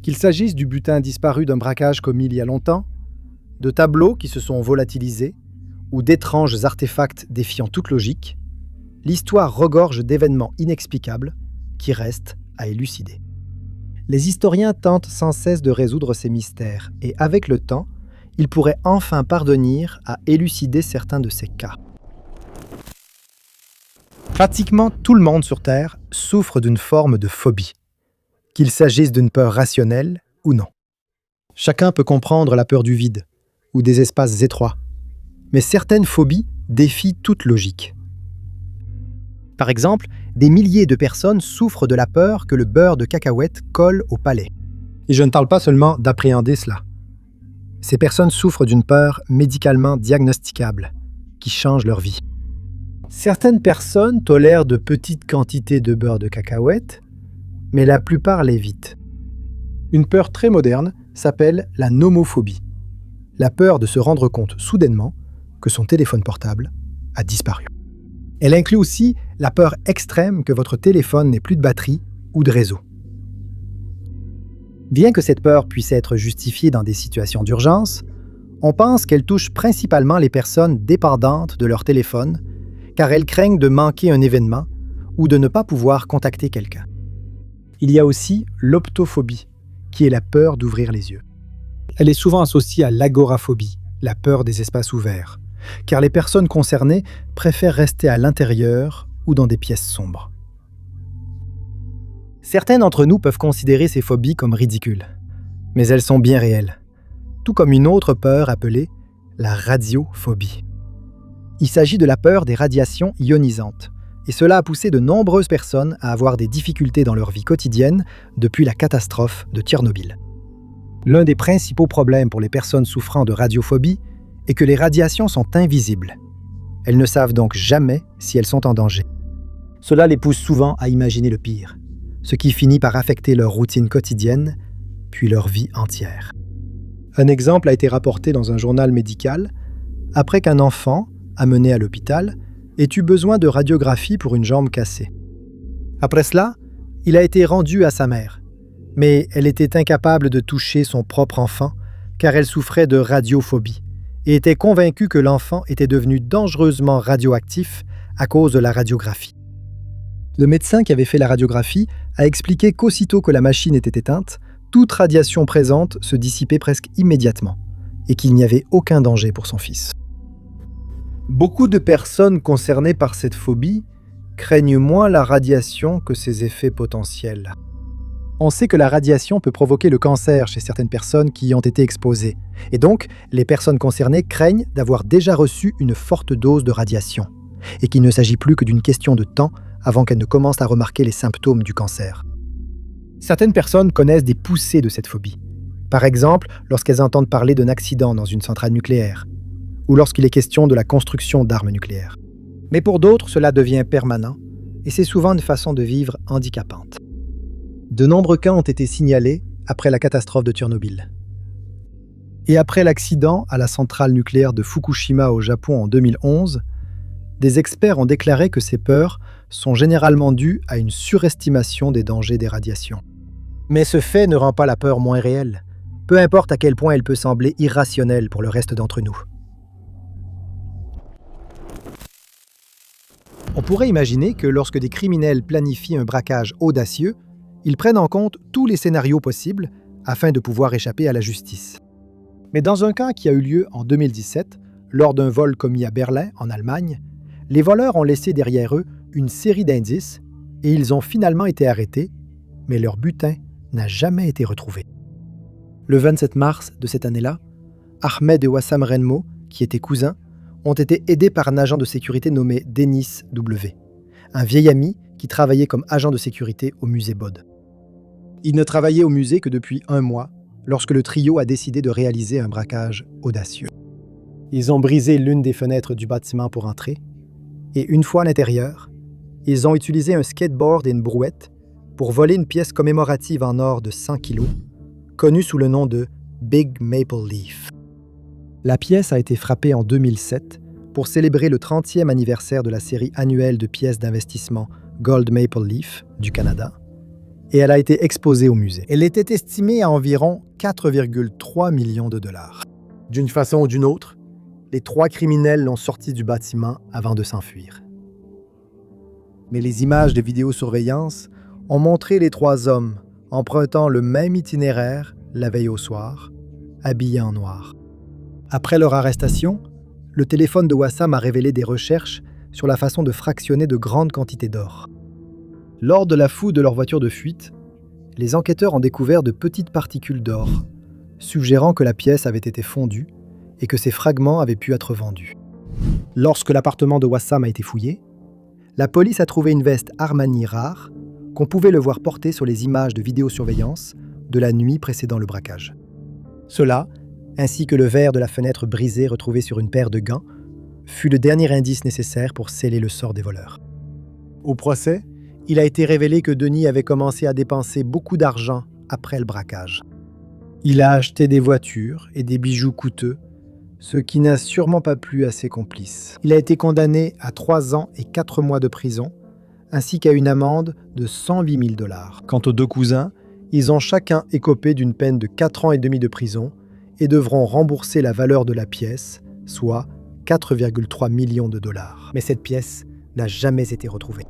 Qu'il s'agisse du butin disparu d'un braquage commis il y a longtemps, de tableaux qui se sont volatilisés, ou d'étranges artefacts défiant toute logique, l'histoire regorge d'événements inexplicables qui restent à élucider. Les historiens tentent sans cesse de résoudre ces mystères, et avec le temps, ils pourraient enfin parvenir à élucider certains de ces cas. Pratiquement tout le monde sur Terre souffre d'une forme de phobie, qu'il s'agisse d'une peur rationnelle ou non. Chacun peut comprendre la peur du vide ou des espaces étroits, mais certaines phobies défient toute logique. Par exemple, des milliers de personnes souffrent de la peur que le beurre de cacahuète colle au palais. Et je ne parle pas seulement d'appréhender cela. Ces personnes souffrent d'une peur médicalement diagnosticable, qui change leur vie. Certaines personnes tolèrent de petites quantités de beurre de cacahuète, mais la plupart l'évitent. Une peur très moderne s'appelle la nomophobie, la peur de se rendre compte soudainement que son téléphone portable a disparu. Elle inclut aussi la peur extrême que votre téléphone n'ait plus de batterie ou de réseau. Bien que cette peur puisse être justifiée dans des situations d'urgence, on pense qu'elle touche principalement les personnes dépendantes de leur téléphone, car elles craignent de manquer un événement ou de ne pas pouvoir contacter quelqu'un. Il y a aussi l'optophobie, qui est la peur d'ouvrir les yeux. Elle est souvent associée à l'agoraphobie, la peur des espaces ouverts, car les personnes concernées préfèrent rester à l'intérieur ou dans des pièces sombres. Certains d'entre nous peuvent considérer ces phobies comme ridicules, mais elles sont bien réelles, tout comme une autre peur appelée la radiophobie. Il s'agit de la peur des radiations ionisantes, et cela a poussé de nombreuses personnes à avoir des difficultés dans leur vie quotidienne depuis la catastrophe de Tchernobyl. L'un des principaux problèmes pour les personnes souffrant de radiophobie est que les radiations sont invisibles. Elles ne savent donc jamais si elles sont en danger. Cela les pousse souvent à imaginer le pire, ce qui finit par affecter leur routine quotidienne, puis leur vie entière. Un exemple a été rapporté dans un journal médical après qu'un enfant, amené à l'hôpital, ait eu besoin de radiographie pour une jambe cassée. Après cela, il a été rendu à sa mère, mais elle était incapable de toucher son propre enfant car elle souffrait de radiophobie et était convaincue que l'enfant était devenu dangereusement radioactif à cause de la radiographie. Le médecin qui avait fait la radiographie a expliqué qu'aussitôt que la machine était éteinte, toute radiation présente se dissipait presque immédiatement et qu'il n'y avait aucun danger pour son fils. Beaucoup de personnes concernées par cette phobie craignent moins la radiation que ses effets potentiels. On sait que la radiation peut provoquer le cancer chez certaines personnes qui y ont été exposées, et donc les personnes concernées craignent d'avoir déjà reçu une forte dose de radiation, et qu'il ne s'agit plus que d'une question de temps avant qu'elles ne commencent à remarquer les symptômes du cancer. Certaines personnes connaissent des poussées de cette phobie, par exemple lorsqu'elles entendent parler d'un accident dans une centrale nucléaire, ou lorsqu'il est question de la construction d'armes nucléaires. Mais pour d'autres, cela devient permanent, et c'est souvent une façon de vivre handicapante. De nombreux cas ont été signalés après la catastrophe de Tchernobyl. Et après l'accident à la centrale nucléaire de Fukushima au Japon en 2011, des experts ont déclaré que ces peurs sont généralement dues à une surestimation des dangers des radiations. Mais ce fait ne rend pas la peur moins réelle, peu importe à quel point elle peut sembler irrationnelle pour le reste d'entre nous. On pourrait imaginer que lorsque des criminels planifient un braquage audacieux, ils prennent en compte tous les scénarios possibles afin de pouvoir échapper à la justice. Mais dans un cas qui a eu lieu en 2017, lors d'un vol commis à Berlin, en Allemagne, les voleurs ont laissé derrière eux une série d'indices et ils ont finalement été arrêtés, mais leur butin n'a jamais été retrouvé. Le 27 mars de cette année-là, Ahmed et Wassam Renmo, qui étaient cousins, ont été aidés par un agent de sécurité nommé Denis W., un vieil ami qui travaillait comme agent de sécurité au musée Bode. Il ne travaillait au musée que depuis 1 mois, lorsque le trio a décidé de réaliser un braquage audacieux. Ils ont brisé l'une des fenêtres du bâtiment pour entrer, et une fois à l'intérieur, ils ont utilisé un skateboard et une brouette pour voler une pièce commémorative en or de 100 kilos, connue sous le nom de Big Maple Leaf. La pièce a été frappée en 2007 pour célébrer le 30e anniversaire de la série annuelle de pièces d'investissement Gold Maple Leaf du Canada, et elle a été exposée au musée. Elle était estimée à environ 4,3 millions de dollars. D'une façon ou d'une autre, les 3 criminels l'ont sortie du bâtiment avant de s'enfuir. Mais les images de vidéosurveillance ont montré les 3 hommes empruntant le même itinéraire la veille au soir, habillés en noir. Après leur arrestation, le téléphone de Wassam a révélé des recherches sur la façon de fractionner de grandes quantités d'or. Lors de la fouille de leur voiture de fuite, les enquêteurs ont découvert de petites particules d'or, suggérant que la pièce avait été fondue et que ces fragments avaient pu être vendus. Lorsque l'appartement de Wassam a été fouillé, la police a trouvé une veste Armani rare qu'on pouvait le voir porter sur les images de vidéosurveillance de la nuit précédant le braquage. Cela, ainsi que le verre de la fenêtre brisé retrouvé sur une paire de gants, fut le dernier indice nécessaire pour sceller le sort des voleurs. Au procès, il a été révélé que Denis avait commencé à dépenser beaucoup d'argent après le braquage. Il a acheté des voitures et des bijoux coûteux, ce qui n'a sûrement pas plu à ses complices. Il a été condamné à 3 ans et 4 mois de prison, ainsi qu'à une amende de 108 000 dollars. Quant aux 2 cousins, ils ont chacun écopé d'une peine de 4 ans et demi de prison et devront rembourser la valeur de la pièce, soit 4,3 millions de dollars. Mais cette pièce n'a jamais été retrouvée.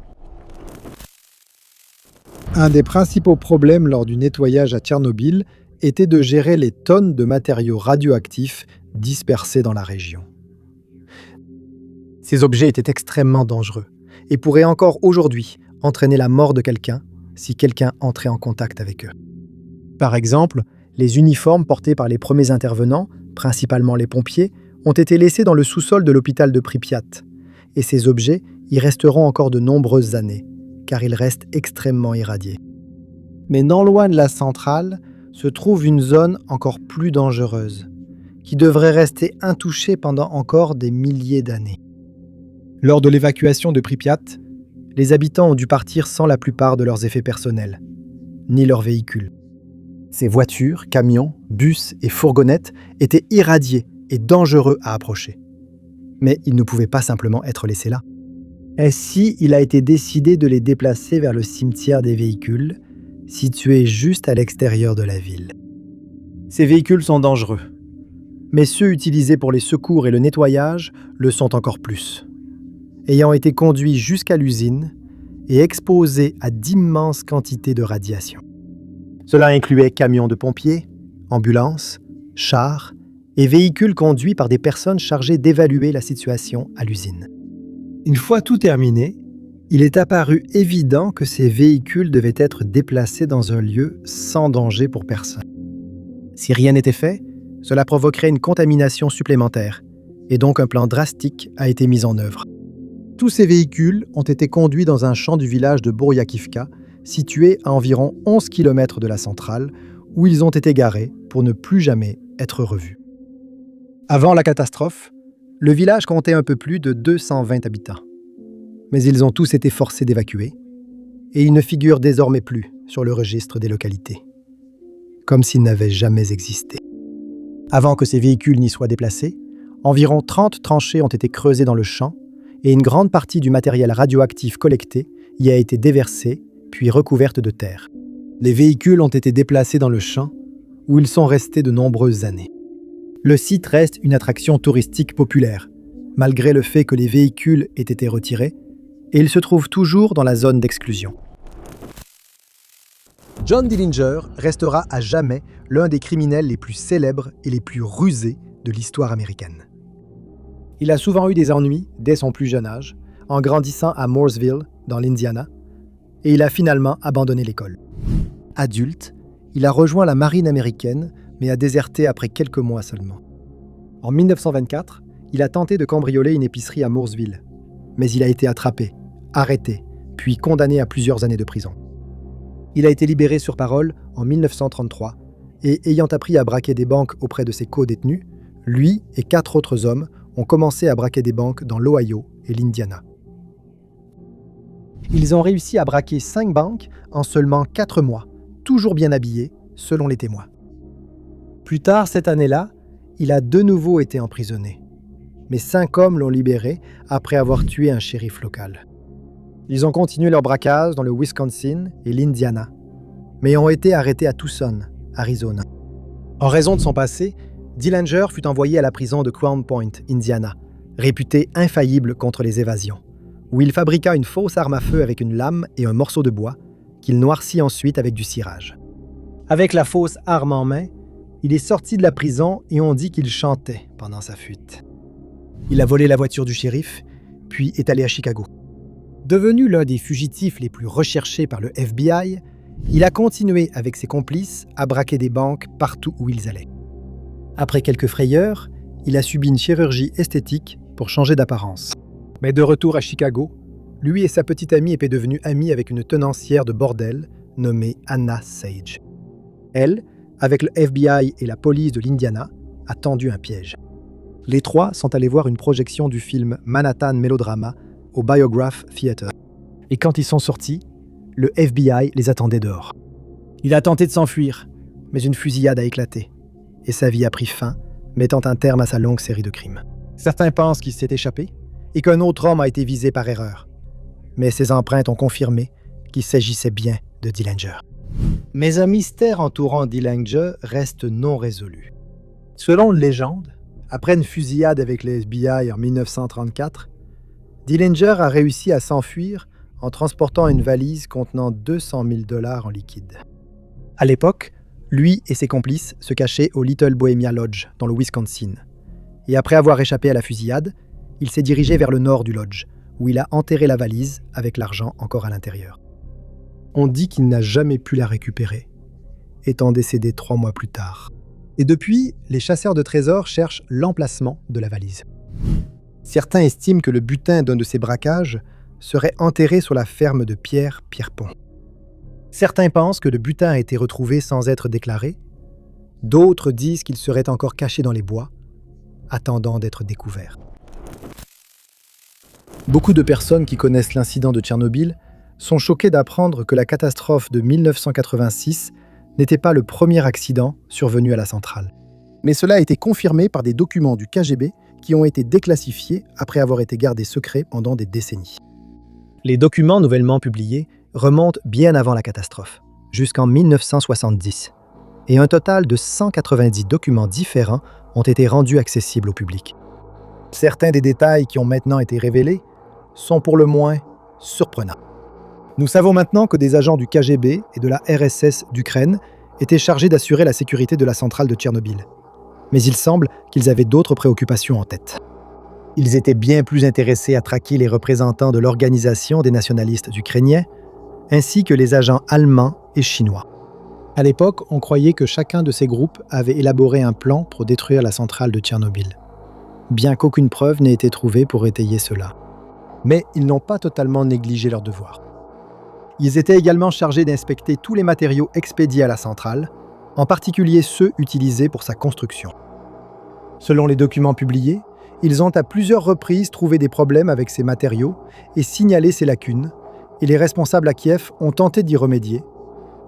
Un des principaux problèmes lors du nettoyage à Tchernobyl était de gérer les tonnes de matériaux radioactifs dispersés dans la région. Ces objets étaient extrêmement dangereux et pourraient encore aujourd'hui entraîner la mort de quelqu'un si quelqu'un entrait en contact avec eux. Par exemple, les uniformes portés par les premiers intervenants, principalement les pompiers, ont été laissés dans le sous-sol de l'hôpital de Pripyat, et ces objets y resteront encore de nombreuses années, car ils restent extrêmement irradiés. Mais non loin de la centrale se trouve une zone encore plus dangereuse, qui devrait rester intouchée pendant encore des milliers d'années. Lors de l'évacuation de Pripyat, les habitants ont dû partir sans la plupart de leurs effets personnels, ni leurs véhicules. Ces voitures, camions, bus et fourgonnettes étaient irradiés et dangereux à approcher. Mais ils ne pouvaient pas simplement être laissés là. Ainsi, il a été décidé de les déplacer vers le cimetière des véhicules, situé juste à l'extérieur de la ville. Ces véhicules sont dangereux, mais ceux utilisés pour les secours et le nettoyage le sont encore plus. Ayant été conduits jusqu'à l'usine et exposés à d'immenses quantités de radiation. Cela incluait camions de pompiers, ambulances, chars et véhicules conduits par des personnes chargées d'évaluer la situation à l'usine. Une fois tout terminé, il est apparu évident que ces véhicules devaient être déplacés dans un lieu sans danger pour personne. Si rien n'était fait, cela provoquerait une contamination supplémentaire, et donc un plan drastique a été mis en œuvre. Tous ces véhicules ont été conduits dans un champ du village de Bouriakivka, situé à environ 11 km de la centrale, où ils ont été garés pour ne plus jamais être revus. Avant la catastrophe, le village comptait un peu plus de 220 habitants. Mais ils ont tous été forcés d'évacuer, et ils ne figurent désormais plus sur le registre des localités, comme s'ils n'avaient jamais existé. Avant que ces véhicules n'y soient déplacés, environ 30 tranchées ont été creusées dans le champ, et une grande partie du matériel radioactif collecté y a été déversée, puis recouverte de terre. Les véhicules ont été déplacés dans le champ, où ils sont restés de nombreuses années. Le site reste une attraction touristique populaire, malgré le fait que les véhicules aient été retirés, et il se trouve toujours dans la zone d'exclusion. John Dillinger restera à jamais l'un des criminels les plus célèbres et les plus rusés de l'histoire américaine. Il a souvent eu des ennuis dès son plus jeune âge, en grandissant à Mooresville, dans l'Indiana, et il a finalement abandonné l'école. Adulte, il a rejoint la marine américaine, mais a déserté après quelques mois seulement. En 1924, il a tenté de cambrioler une épicerie à Mooresville, mais il a été attrapé, arrêté, puis condamné à plusieurs années de prison. Il a été libéré sur parole en 1933, et ayant appris à braquer des banques auprès de ses co-détenus, lui et 4 autres hommes ont commencé à braquer des banques dans l'Ohio et l'Indiana. Ils ont réussi à braquer 5 banques en seulement 4 mois, toujours bien habillés, selon les témoins. Plus tard cette année-là, il a de nouveau été emprisonné. Mais 5 hommes l'ont libéré après avoir tué un shérif local. Ils ont continué leur braquage dans le Wisconsin et l'Indiana, mais ont été arrêtés à Tucson, Arizona. En raison de son passé, Dillinger fut envoyé à la prison de Crown Point, Indiana, réputée infaillible contre les évasions, où il fabriqua une fausse arme à feu avec une lame et un morceau de bois, qu'il noircit ensuite avec du cirage. Avec la fausse arme en main, il est sorti de la prison et on dit qu'il chantait pendant sa fuite. Il a volé la voiture du shérif, puis est allé à Chicago. Devenu l'un des fugitifs les plus recherchés par le FBI, il a continué avec ses complices à braquer des banques partout où ils allaient. Après quelques frayeurs, il a subi une chirurgie esthétique pour changer d'apparence. Mais de retour à Chicago, lui et sa petite amie étaient devenus amis avec une tenancière de bordel nommée Anna Sage. Elle, avec le FBI et la police de l'Indiana, a tendu un piège. Les trois sont allés voir une projection du film Manhattan Melodrama au Biograph Theatre. Et quand ils sont sortis, le FBI les attendait dehors. Il a tenté de s'enfuir, mais une fusillade a éclaté, et sa vie a pris fin, mettant un terme à sa longue série de crimes. Certains pensent qu'il s'est échappé et qu'un autre homme a été visé par erreur. Mais ses empreintes ont confirmé qu'il s'agissait bien de Dillinger. Mais un mystère entourant Dillinger reste non résolu. Selon une légende, après une fusillade avec les FBI en 1934, Dillinger a réussi à s'enfuir en transportant une valise contenant 200 000 $ en liquide. À l'époque, lui et ses complices se cachaient au Little Bohemia Lodge, dans le Wisconsin. Et après avoir échappé à la fusillade, il s'est dirigé vers le nord du lodge, où il a enterré la valise avec l'argent encore à l'intérieur. On dit qu'il n'a jamais pu la récupérer, étant décédé 3 mois plus tard. Et depuis, les chasseurs de trésors cherchent l'emplacement de la valise. Certains estiment que le butin d'un de ces braquages serait enterré sur la ferme de Pierre Pierrepont. Certains pensent que le butin a été retrouvé sans être déclaré. D'autres disent qu'il serait encore caché dans les bois, attendant d'être découvert. Beaucoup de personnes qui connaissent l'incident de Tchernobyl sont choquées d'apprendre que la catastrophe de 1986 n'était pas le premier accident survenu à la centrale. Mais cela a été confirmé par des documents du KGB qui ont été déclassifiés après avoir été gardés secrets pendant des décennies. Les documents nouvellement publiés remontent bien avant la catastrophe, jusqu'en 1970, et un total de 190 documents différents ont été rendus accessibles au public. Certains des détails qui ont maintenant été révélés sont pour le moins surprenants. Nous savons maintenant que des agents du KGB et de la RSS d'Ukraine étaient chargés d'assurer la sécurité de la centrale de Tchernobyl. Mais il semble qu'ils avaient d'autres préoccupations en tête. Ils étaient bien plus intéressés à traquer les représentants de l'organisation des nationalistes ukrainiens, ainsi que les agents allemands et chinois. À l'époque, on croyait que chacun de ces groupes avait élaboré un plan pour détruire la centrale de Tchernobyl, bien qu'aucune preuve n'ait été trouvée pour étayer cela. Mais ils n'ont pas totalement négligé leur devoir. Ils étaient également chargés d'inspecter tous les matériaux expédiés à la centrale, en particulier ceux utilisés pour sa construction. Selon les documents publiés, ils ont à plusieurs reprises trouvé des problèmes avec ces matériaux et signalé ces lacunes, et les responsables à Kiev ont tenté d'y remédier,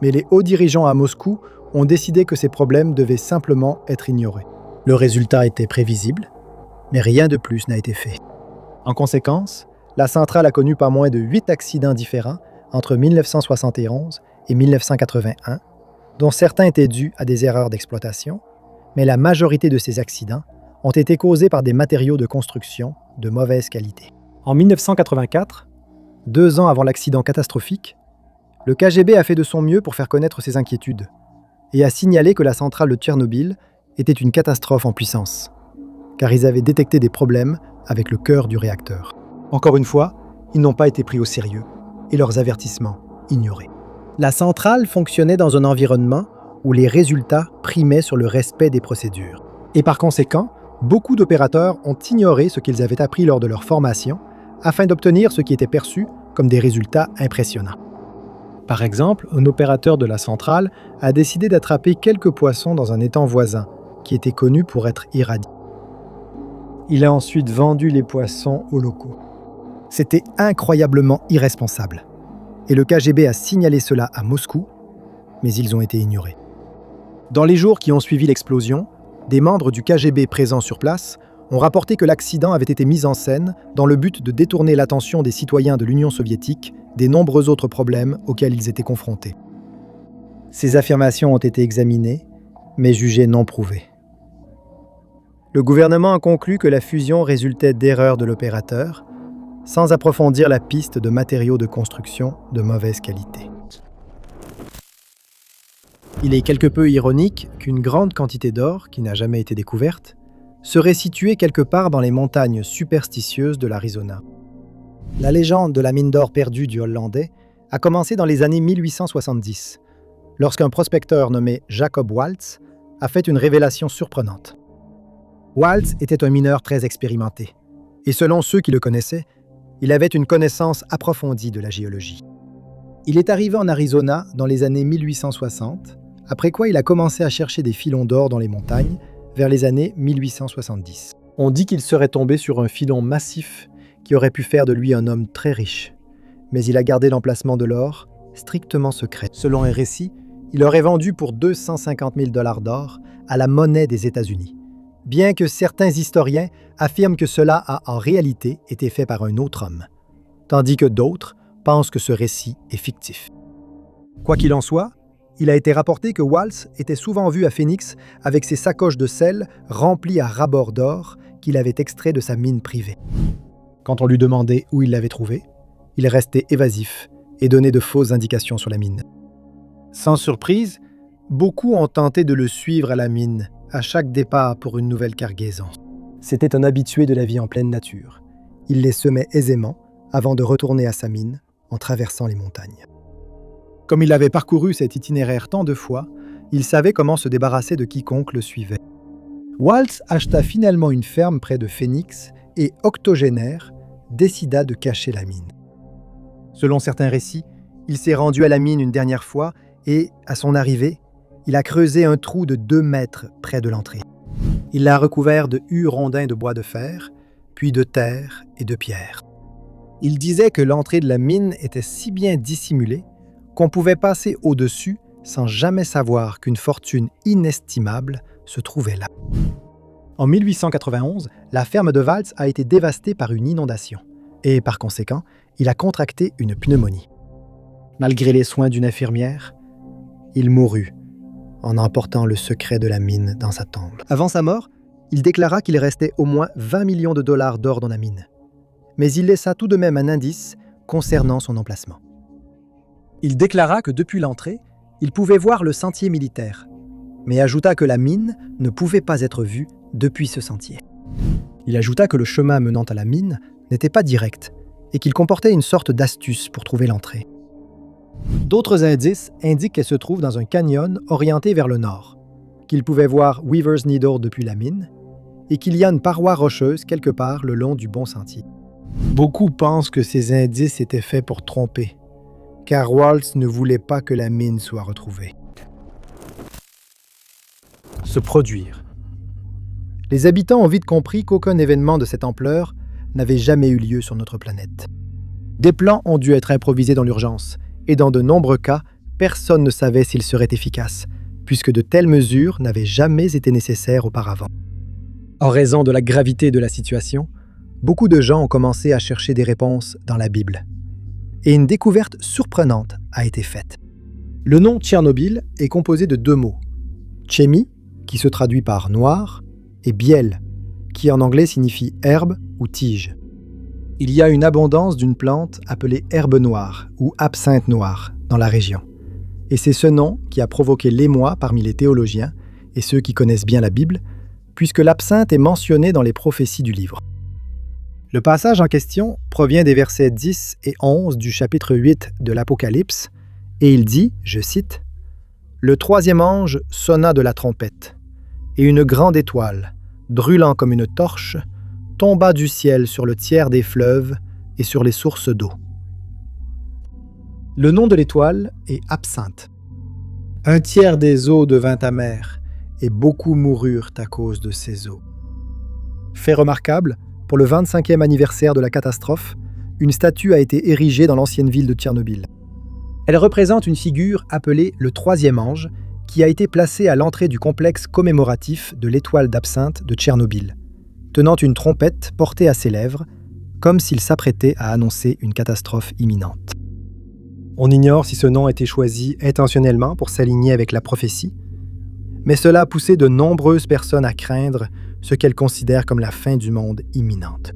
mais les hauts dirigeants à Moscou ont décidé que ces problèmes devaient simplement être ignorés. Le résultat était prévisible, mais rien de plus n'a été fait. En conséquence, la centrale a connu pas moins de 8 accidents différents entre 1971 et 1981, dont certains étaient dus à des erreurs d'exploitation, mais la majorité de ces accidents ont été causés par des matériaux de construction de mauvaise qualité. En 1984, 2 ans avant l'accident catastrophique, le KGB a fait de son mieux pour faire connaître ses inquiétudes et a signalé que la centrale de Tchernobyl était une catastrophe en puissance, car ils avaient détecté des problèmes avec le cœur du réacteur. Encore une fois, ils n'ont pas été pris au sérieux et leurs avertissements ignorés. La centrale fonctionnait dans un environnement où les résultats primaient sur le respect des procédures. Et par conséquent, beaucoup d'opérateurs ont ignoré ce qu'ils avaient appris lors de leur formation afin d'obtenir ce qui était perçu comme des résultats impressionnants. Par exemple, un opérateur de la centrale a décidé d'attraper quelques poissons dans un étang voisin, qui était connu pour être irradié. Il a ensuite vendu les poissons aux locaux. C'était incroyablement irresponsable. Et le KGB a signalé cela à Moscou, mais ils ont été ignorés. Dans les jours qui ont suivi l'explosion, des membres du KGB présents sur place ont rapporté que l'accident avait été mis en scène dans le but de détourner l'attention des citoyens de l'Union soviétique des nombreux autres problèmes auxquels ils étaient confrontés. Ces affirmations ont été examinées, mais jugées non prouvées. Le gouvernement a conclu que la fusion résultait d'erreurs de l'opérateur, sans approfondir la piste de matériaux de construction de mauvaise qualité. Il est quelque peu ironique qu'une grande quantité d'or, qui n'a jamais été découverte, serait située quelque part dans les montagnes superstitieuses de l'Arizona. La légende de la mine d'or perdue du Hollandais a commencé dans les années 1870, lorsqu'un prospecteur nommé Jacob Waltz a fait une révélation surprenante. Waltz était un mineur très expérimenté, et selon ceux qui le connaissaient, il avait une connaissance approfondie de la géologie. Il est arrivé en Arizona dans les années 1860, après quoi il a commencé à chercher des filons d'or dans les montagnes vers les années 1870. On dit qu'il serait tombé sur un filon massif qui aurait pu faire de lui un homme très riche, mais il a gardé l'emplacement de l'or strictement secret. Selon un récit, il aurait vendu pour 250 000 $ d'or à la monnaie des États-Unis, bien que certains historiens affirment que cela a en réalité été fait par un autre homme, tandis que d'autres pensent que ce récit est fictif. Quoi qu'il en soit, il a été rapporté que Waltz était souvent vu à Phoenix avec ses sacoches de sel remplies à ras-bord d'or qu'il avait extrait de sa mine privée. Quand on lui demandait où il l'avait trouvé, il restait évasif et donnait de fausses indications sur la mine. Sans surprise, beaucoup ont tenté de le suivre à la mine, à chaque départ pour une nouvelle cargaison. C'était un habitué de la vie en pleine nature. Il les semait aisément avant de retourner à sa mine en traversant les montagnes. Comme il avait parcouru cet itinéraire tant de fois, il savait comment se débarrasser de quiconque le suivait. Waltz acheta finalement une ferme près de Phoenix et, octogénaire, décida de cacher la mine. Selon certains récits, il s'est rendu à la mine une dernière fois et, à son arrivée, il a creusé un trou de 2 mètres près de l'entrée. Il l'a recouvert de hus rondins de bois de fer, puis de terre et de pierre. Il disait que l'entrée de la mine était si bien dissimulée qu'on pouvait passer au-dessus sans jamais savoir qu'une fortune inestimable se trouvait là. En 1891, la ferme de Waltz a été dévastée par une inondation et, par conséquent, il a contracté une pneumonie. Malgré les soins d'une infirmière, il mourut en emportant le secret de la mine dans sa tombe. Avant sa mort, il déclara qu'il restait au moins 20 millions de dollars d'or dans la mine. Mais il laissa tout de même un indice concernant son emplacement. Il déclara que depuis l'entrée, il pouvait voir le sentier militaire, mais ajouta que la mine ne pouvait pas être vue depuis ce sentier. Il ajouta que le chemin menant à la mine n'était pas direct et qu'il comportait une sorte d'astuce pour trouver l'entrée. D'autres indices indiquent qu'elle se trouve dans un canyon orienté vers le nord, qu'il pouvait voir Weaver's Needle depuis la mine et qu'il y a une paroi rocheuse quelque part le long du bon sentier. Beaucoup pensent que ces indices étaient faits pour tromper, car Waltz ne voulait pas que la mine soit retrouvée. Se produire. Les habitants ont vite compris qu'aucun événement de cette ampleur n'avait jamais eu lieu sur notre planète. Des plans ont dû être improvisés dans l'urgence, et dans de nombreux cas, personne ne savait s'ils seraient efficaces, puisque de telles mesures n'avaient jamais été nécessaires auparavant. En raison de la gravité de la situation, beaucoup de gens ont commencé à chercher des réponses dans la Bible. Et une découverte surprenante a été faite. Le nom Tchernobyl est composé de 2 mots. Tchémi, qui se traduit par noir, et biel, qui en anglais signifie herbe ou tige. Il y a une abondance d'une plante appelée herbe noire ou absinthe noire dans la région. Et c'est ce nom qui a provoqué l'émoi parmi les théologiens et ceux qui connaissent bien la Bible, puisque l'absinthe est mentionnée dans les prophéties du livre. Le passage en question provient des versets 10 et 11 du chapitre 8 de l'Apocalypse, et il dit, je cite, « Le 3e ange sonna de la trompette, et une grande étoile, brûlant comme une torche, tomba du ciel sur le tiers des fleuves et sur les sources d'eau. » Le nom de l'étoile est Absinthe. Un tiers des eaux devint amère, et beaucoup moururent à cause de ces eaux. Fait remarquable, pour le 25e anniversaire de la catastrophe, une statue a été érigée dans l'ancienne ville de Tchernobyl. Elle représente une figure appelée le 3e ange, qui a été placée à l'entrée du complexe commémoratif de l'étoile d'Absinthe de Tchernobyl, tenant une trompette portée à ses lèvres, comme s'il s'apprêtait à annoncer une catastrophe imminente. On ignore si ce nom a été choisi intentionnellement pour s'aligner avec la prophétie, mais cela a poussé de nombreuses personnes à craindre ce qu'elles considèrent comme la fin du monde imminente.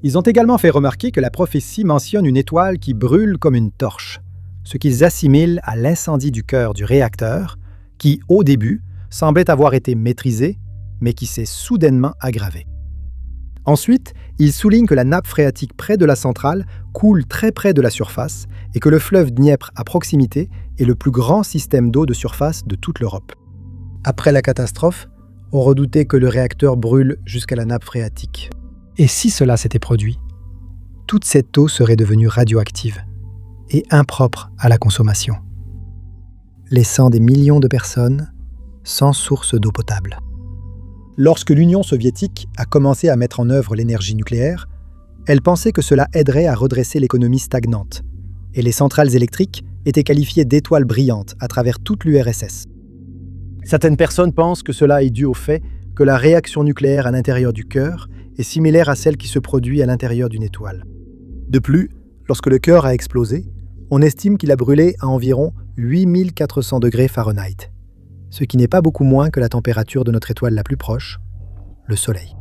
Ils ont également fait remarquer que la prophétie mentionne une étoile qui brûle comme une torche, ce qu'ils assimilent à l'incendie du cœur du réacteur, qui, au début, semblait avoir été maîtrisé, mais qui s'est soudainement aggravé. Ensuite, ils soulignent que la nappe phréatique près de la centrale coule très près de la surface et que le fleuve Dniepr à proximité est le plus grand système d'eau de surface de toute l'Europe. Après la catastrophe, on redoutait que le réacteur brûle jusqu'à la nappe phréatique. Et si cela s'était produit, toute cette eau serait devenue radioactive et impropre à la consommation, laissant des millions de personnes sans source d'eau potable. Lorsque l'Union soviétique a commencé à mettre en œuvre l'énergie nucléaire, elle pensait que cela aiderait à redresser l'économie stagnante, et les centrales électriques étaient qualifiées d'étoiles brillantes à travers toute l'URSS. Certaines personnes pensent que cela est dû au fait que la réaction nucléaire à l'intérieur du cœur est similaire à celle qui se produit à l'intérieur d'une étoile. De plus, lorsque le cœur a explosé, on estime qu'il a brûlé à environ 8400 degrés Fahrenheit, ce qui n'est pas beaucoup moins que la température de notre étoile la plus proche, le Soleil.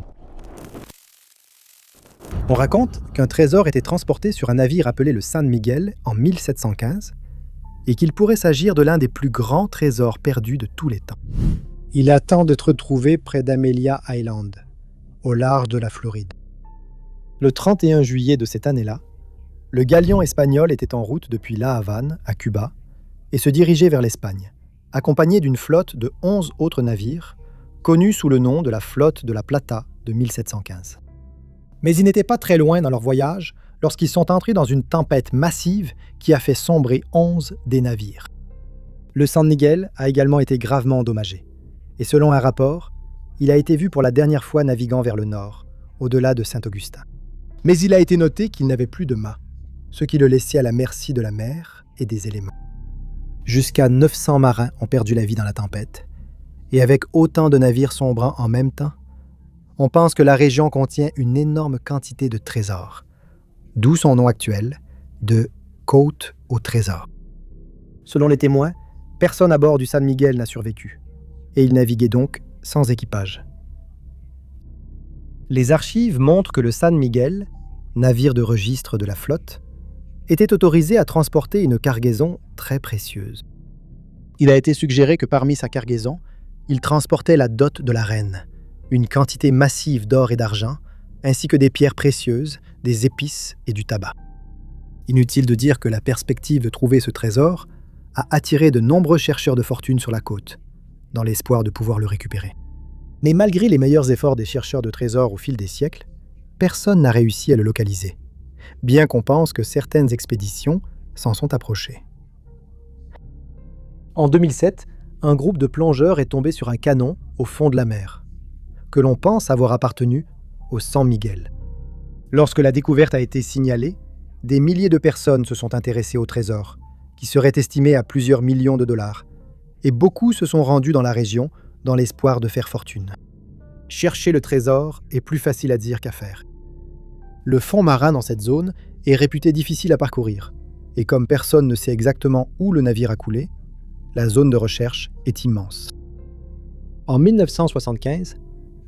On raconte qu'un trésor était transporté sur un navire appelé le San Miguel en 1715 et qu'il pourrait s'agir de l'un des plus grands trésors perdus de tous les temps. Il attend d'être trouvé près d'Amelia Island, au large de la Floride. Le 31 juillet de cette année-là, le galion espagnol était en route depuis La Havane, à Cuba, et se dirigeait vers l'Espagne, accompagné d'une flotte de 11 autres navires, connus sous le nom de la flotte de la Plata de 1715. Mais ils n'étaient pas très loin dans leur voyage lorsqu'ils sont entrés dans une tempête massive qui a fait sombrer 11 des navires. Le San Miguel a également été gravement endommagé, et selon un rapport, il a été vu pour la dernière fois naviguant vers le nord, au-delà de Saint-Augustin. Mais il a été noté qu'il n'avait plus de mât, ce qui le laissait à la merci de la mer et des éléments. Jusqu'à 900 marins ont perdu la vie dans la tempête, et avec autant de navires sombrant en même temps, on pense que la région contient une énorme quantité de trésors, d'où son nom actuel, de Côte au Trésor. Selon les témoins, personne à bord du San Miguel n'a survécu, et il naviguait donc sans équipage. Les archives montrent que le San Miguel, navire de registre de la flotte, était autorisé à transporter une cargaison très précieuse. Il a été suggéré que parmi sa cargaison, il transportait la dot de la reine, une quantité massive d'or et d'argent, ainsi que des pierres précieuses, des épices et du tabac. Inutile de dire que la perspective de trouver ce trésor a attiré de nombreux chercheurs de fortune sur la côte, dans l'espoir de pouvoir le récupérer. Mais malgré les meilleurs efforts des chercheurs de trésors au fil des siècles, personne n'a réussi à le localiser, bien qu'on pense que certaines expéditions s'en sont approchées. En 2007, un groupe de plongeurs est tombé sur un canon au fond de la mer, que l'on pense avoir appartenu au San Miguel. Lorsque la découverte a été signalée, des milliers de personnes se sont intéressées au trésor, qui serait estimé à plusieurs millions de dollars, et beaucoup se sont rendus dans la région dans l'espoir de faire fortune. Chercher le trésor est plus facile à dire qu'à faire. Le fond marin dans cette zone est réputé difficile à parcourir, et comme personne ne sait exactement où le navire a coulé, la zone de recherche est immense. En 1975,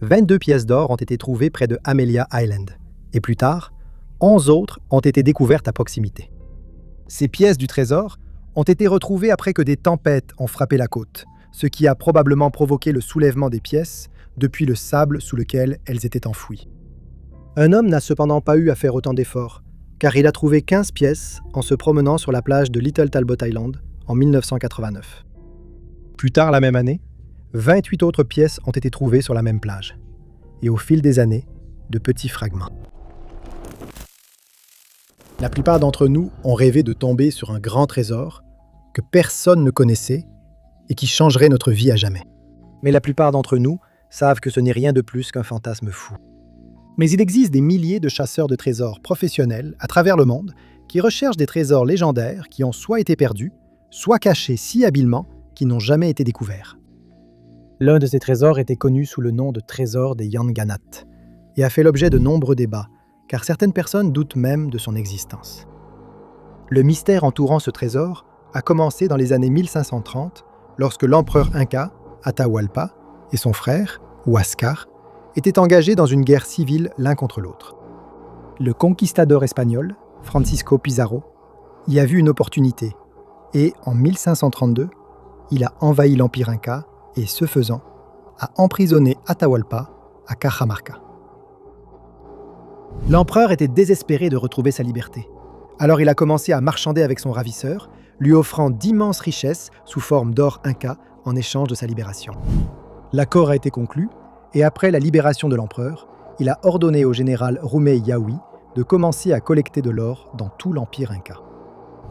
22 pièces d'or ont été trouvées près de Amelia Island, et plus tard, 11 autres ont été découvertes à proximité. Ces pièces du trésor ont été retrouvées après que des tempêtes ont frappé la côte, ce qui a probablement provoqué le soulèvement des pièces depuis le sable sous lequel elles étaient enfouies. Un homme n'a cependant pas eu à faire autant d'efforts, car il a trouvé 15 pièces en se promenant sur la plage de Little Talbot Island en 1989. Plus tard la même année, 28 autres pièces ont été trouvées sur la même plage, et au fil des années, de petits fragments. La plupart d'entre nous ont rêvé de tomber sur un grand trésor que personne ne connaissait et qui changerait notre vie à jamais. Mais la plupart d'entre nous savent que ce n'est rien de plus qu'un fantasme fou. Mais il existe des milliers de chasseurs de trésors professionnels à travers le monde qui recherchent des trésors légendaires qui ont soit été perdus, soit cachés si habilement qu'ils n'ont jamais été découverts. L'un de ces trésors était connu sous le nom de trésor des Yamganat et a fait l'objet de nombreux débats, car certaines personnes doutent même de son existence. Le mystère entourant ce trésor a commencé dans les années 1530, lorsque l'empereur inca, Atahualpa, et son frère, Huáscar, étaient engagés dans une guerre civile l'un contre l'autre. Le conquistador espagnol, Francisco Pizarro, y a vu une opportunité et, en 1532, il a envahi l'empire inca et, ce faisant, a emprisonné Atahualpa à Cajamarca. L'empereur était désespéré de retrouver sa liberté. Alors il a commencé à marchander avec son ravisseur, lui offrant d'immenses richesses sous forme d'or inca en échange de sa libération. L'accord a été conclu, et après la libération de l'empereur, il a ordonné au général Rumey Yahui de commencer à collecter de l'or dans tout l'empire inca.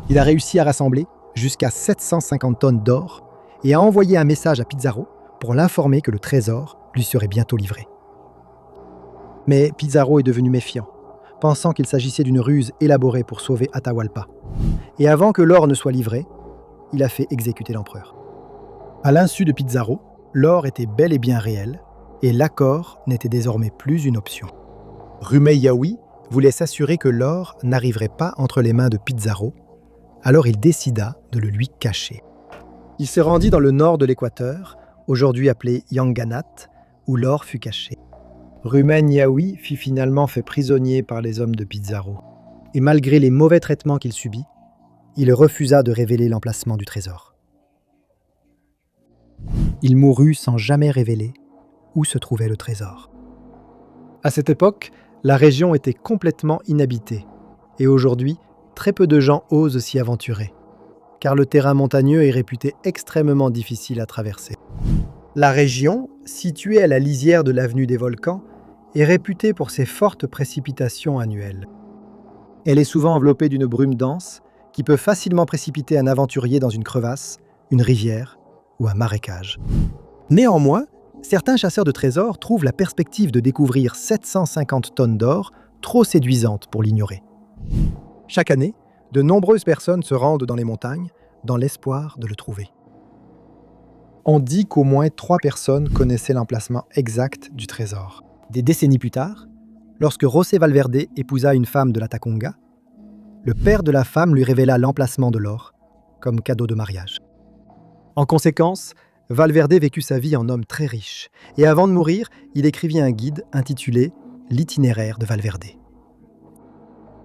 Il a réussi à rassembler jusqu'à 750 tonnes d'or et a envoyé un message à Pizarro pour l'informer que le trésor lui serait bientôt livré. Mais Pizarro est devenu méfiant, pensant qu'il s'agissait d'une ruse élaborée pour sauver Atahualpa. Et avant que l'or ne soit livré, il a fait exécuter l'empereur. À l'insu de Pizarro, l'or était bel et bien réel, et l'accord n'était désormais plus une option. Rumey Yahui voulait s'assurer que l'or n'arriverait pas entre les mains de Pizarro, alors il décida de le lui cacher. Il se rendit dans le nord de l'Équateur, aujourd'hui appelé Yanganat, où l'or fut caché. Rumey Yahui fut finalement fait prisonnier par les hommes de Pizarro, et malgré les mauvais traitements qu'il subit, il refusa de révéler l'emplacement du trésor. Il mourut sans jamais révéler où se trouvait le trésor. À cette époque, la région était complètement inhabitée, et aujourd'hui, très peu de gens osent s'y aventurer, car le terrain montagneux est réputé extrêmement difficile à traverser. La région, située à la lisière de l'avenue des volcans, est réputée pour ses fortes précipitations annuelles. Elle est souvent enveloppée d'une brume dense qui peut facilement précipiter un aventurier dans une crevasse, une rivière ou un marécage. Néanmoins, certains chasseurs de trésors trouvent la perspective de découvrir 750 tonnes d'or trop séduisante pour l'ignorer. Chaque année, de nombreuses personnes se rendent dans les montagnes dans l'espoir de le trouver. On dit qu'au moins 3 personnes connaissaient l'emplacement exact du trésor. Des décennies plus tard, lorsque José Valverde épousa une femme de la Taconga, le père de la femme lui révéla l'emplacement de l'or comme cadeau de mariage. En conséquence, Valverde vécut sa vie en homme très riche, et avant de mourir, il écrivit un guide intitulé « L'itinéraire de Valverde ».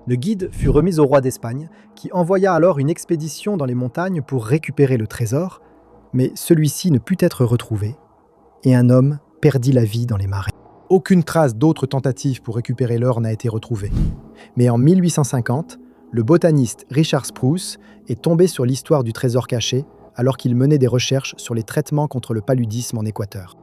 Le guide fut remis au roi d'Espagne, qui envoya alors une expédition dans les montagnes pour récupérer le trésor, mais celui-ci ne put être retrouvé, et un homme perdit la vie dans les marais. Aucune trace d'autres tentatives pour récupérer l'or n'a été retrouvée. Mais en 1850, le botaniste Richard Spruce est tombé sur l'histoire du trésor caché alors qu'il menait des recherches sur les traitements contre le paludisme en Équateur.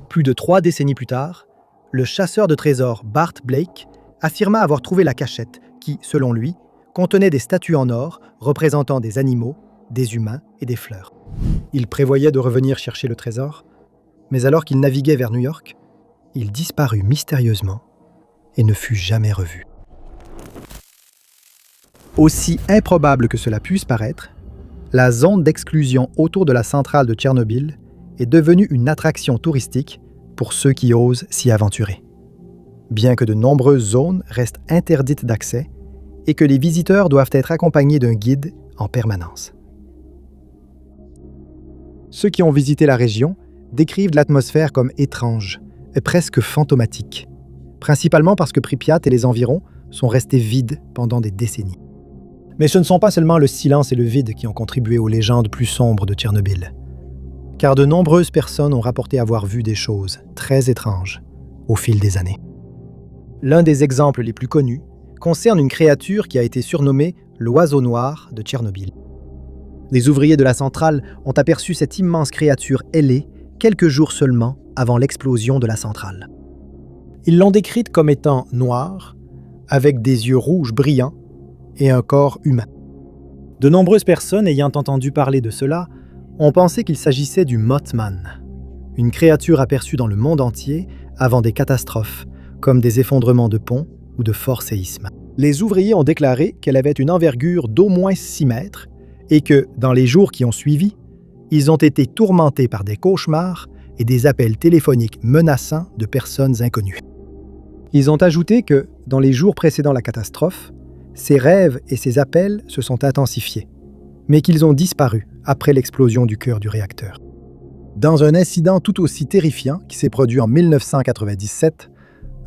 Plus de 3 décennies plus tard, le chasseur de trésors Bart Blake affirma avoir trouvé la cachette qui, selon lui, contenait des statues en or représentant des animaux, des humains et des fleurs. Il prévoyait de revenir chercher le trésor, mais alors qu'il naviguait vers New York, il disparut mystérieusement et ne fut jamais revu. Aussi improbable que cela puisse paraître, la zone d'exclusion autour de la centrale de Tchernobyl est devenue une attraction touristique pour ceux qui osent s'y aventurer. Bien que de nombreuses zones restent interdites d'accès et que les visiteurs doivent être accompagnés d'un guide en permanence. Ceux qui ont visité la région décrivent l'atmosphère comme étrange et presque fantomatique, principalement parce que Pripyat et les environs sont restés vides pendant des décennies. Mais ce ne sont pas seulement le silence et le vide qui ont contribué aux légendes plus sombres de Tchernobyl, car de nombreuses personnes ont rapporté avoir vu des choses très étranges au fil des années. L'un des exemples les plus connus concerne une créature qui a été surnommée l'oiseau noir de Tchernobyl. Les ouvriers de la centrale ont aperçu cette immense créature ailée quelques jours seulement avant l'explosion de la centrale. Ils l'ont décrite comme étant noire, avec des yeux rouges brillants et un corps humain. De nombreuses personnes ayant entendu parler de cela ont pensé qu'il s'agissait du Mothman, une créature aperçue dans le monde entier avant des catastrophes, comme des effondrements de ponts ou de forts séismes. Les ouvriers ont déclaré qu'elle avait une envergure d'au moins 6 mètres et que, dans les jours qui ont suivi, ils ont été tourmentés par des cauchemars et des appels téléphoniques menaçants de personnes inconnues. Ils ont ajouté que, dans les jours précédant la catastrophe, Ses rêves et ses appels se sont intensifiés, mais qu'ils ont disparu après l'explosion du cœur du réacteur. Dans un incident tout aussi terrifiant qui s'est produit en 1997,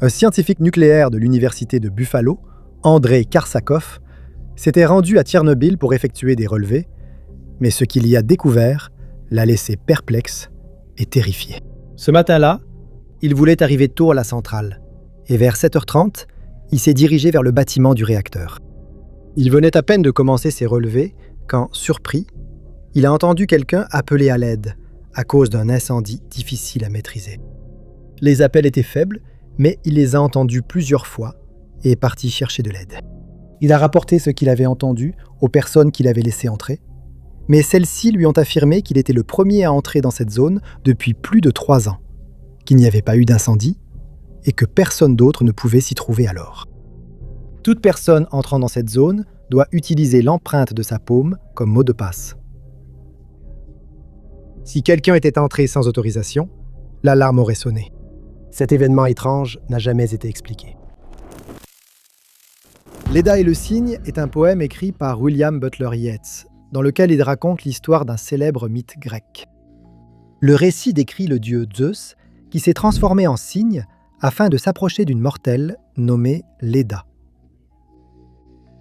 un scientifique nucléaire de l'université de Buffalo, Andrei Karsakov, s'était rendu à Tchernobyl pour effectuer des relevés, mais ce qu'il y a découvert l'a laissé perplexe et terrifié. Ce matin-là, il voulait arriver tôt à la centrale, et vers 7h30, il s'est dirigé vers le bâtiment du réacteur. Il venait à peine de commencer ses relevés quand, surpris, il a entendu quelqu'un appeler à l'aide à cause d'un incendie difficile à maîtriser. Les appels étaient faibles, mais il les a entendus plusieurs fois et est parti chercher de l'aide. Il a rapporté ce qu'il avait entendu aux personnes qu'il avait laissées entrer, mais celles-ci lui ont affirmé qu'il était le premier à entrer dans cette zone depuis plus de 3 ans, qu'il n'y avait pas eu d'incendie et que personne d'autre ne pouvait s'y trouver alors. Toute personne entrant dans cette zone doit utiliser l'empreinte de sa paume comme mot de passe. Si quelqu'un était entré sans autorisation, l'alarme aurait sonné. Cet événement étrange n'a jamais été expliqué. Leda et le cygne est un poème écrit par William Butler Yeats, dans lequel il raconte l'histoire d'un célèbre mythe grec. Le récit décrit le dieu Zeus qui s'est transformé en cygne afin de s'approcher d'une mortelle nommée Leda.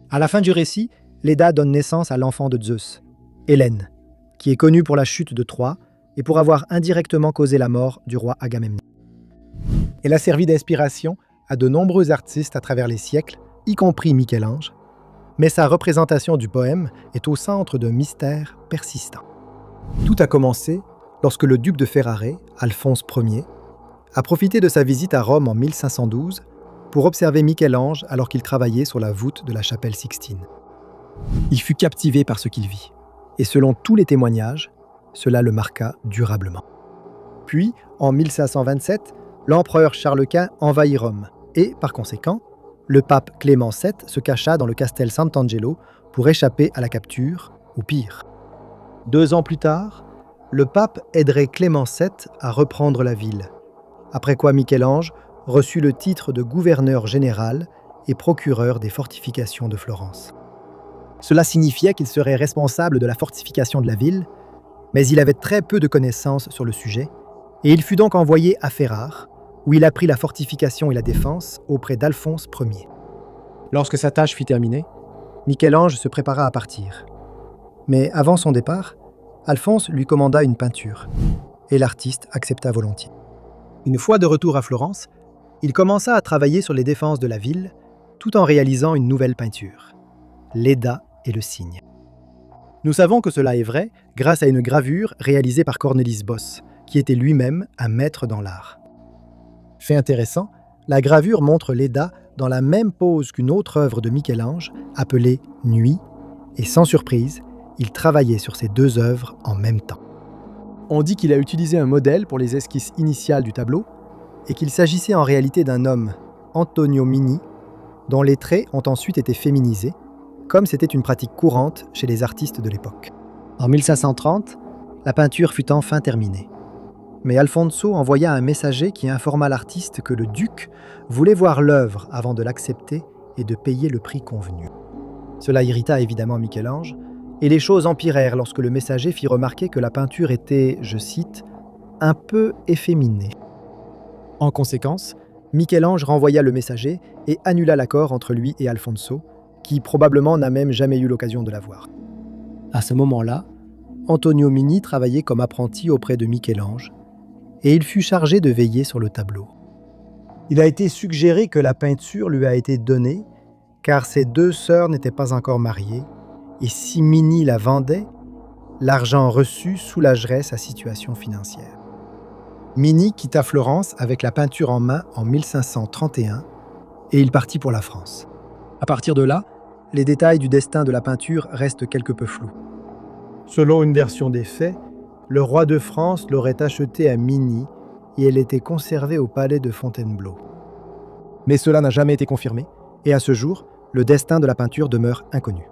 À la fin du récit, Leda donne naissance à l'enfant de Zeus, Hélène, qui est connue pour la chute de Troie et pour avoir indirectement causé la mort du roi Agamemnon. Elle a servi d'inspiration à de nombreux artistes à travers les siècles, y compris Michel-Ange, mais sa représentation du poème est au centre d'un mystère persistant. Tout a commencé lorsque le duc de Ferrare, Alphonse Ier, a profité de sa visite à Rome en 1512 pour observer Michel-Ange alors qu'il travaillait sur la voûte de la chapelle Sixtine. Il fut captivé par ce qu'il vit, et selon tous les témoignages, cela le marqua durablement. Puis, en 1527, l'empereur Charles Quint envahit Rome, et, par conséquent, le pape Clément VII se cacha dans le Castel Sant'Angelo pour échapper à la capture, ou pire. 2 ans plus tard, le pape aiderait Clément VII à reprendre la ville, après quoi Michel-Ange reçut le titre de gouverneur général et procureur des fortifications de Florence. Cela signifiait qu'il serait responsable de la fortification de la ville, mais il avait très peu de connaissances sur le sujet, et il fut donc envoyé à Ferrare, où il apprit la fortification et la défense auprès d'Alphonse Ier. Lorsque sa tâche fut terminée, Michel-Ange se prépara à partir. Mais avant son départ, Alphonse lui commanda une peinture, et l'artiste accepta volontiers. Une fois de retour à Florence, il commença à travailler sur les défenses de la ville, tout en réalisant une nouvelle peinture, Leda et le cygne. Nous savons que cela est vrai grâce à une gravure réalisée par Cornelis Boss, qui était lui-même un maître dans l'art. Fait intéressant, la gravure montre Leda dans la même pose qu'une autre œuvre de Michel-Ange, appelée Nuit, et sans surprise, il travaillait sur ces 2 œuvres en même temps. On dit qu'il a utilisé un modèle pour les esquisses initiales du tableau, et qu'il s'agissait en réalité d'un homme, Antonio Mini, dont les traits ont ensuite été féminisés, comme c'était une pratique courante chez les artistes de l'époque. En 1530, la peinture fut enfin terminée. Mais Alfonso envoya un messager qui informa l'artiste que le duc voulait voir l'œuvre avant de l'accepter et de payer le prix convenu. Cela irrita évidemment Michel-Ange, et les choses empirèrent lorsque le messager fit remarquer que la peinture était, je cite, « un peu efféminée ». En conséquence, Michel-Ange renvoya le messager et annula l'accord entre lui et Alfonso, qui probablement n'a même jamais eu l'occasion de la voir. À ce moment-là, Antonio Mini travaillait comme apprenti auprès de Michel-Ange, et il fut chargé de veiller sur le tableau. Il a été suggéré que la peinture lui a été donnée, car ses 2 sœurs n'étaient pas encore mariées, et si Mini la vendait, l'argent reçu soulagerait sa situation financière. Mini quitta Florence avec la peinture en main en 1531 et il partit pour la France. À partir de là, les détails du destin de la peinture restent quelque peu flous. Selon une version des faits, le roi de France l'aurait achetée à Mini et elle était conservée au palais de Fontainebleau. Mais cela n'a jamais été confirmé et à ce jour, le destin de la peinture demeure inconnu.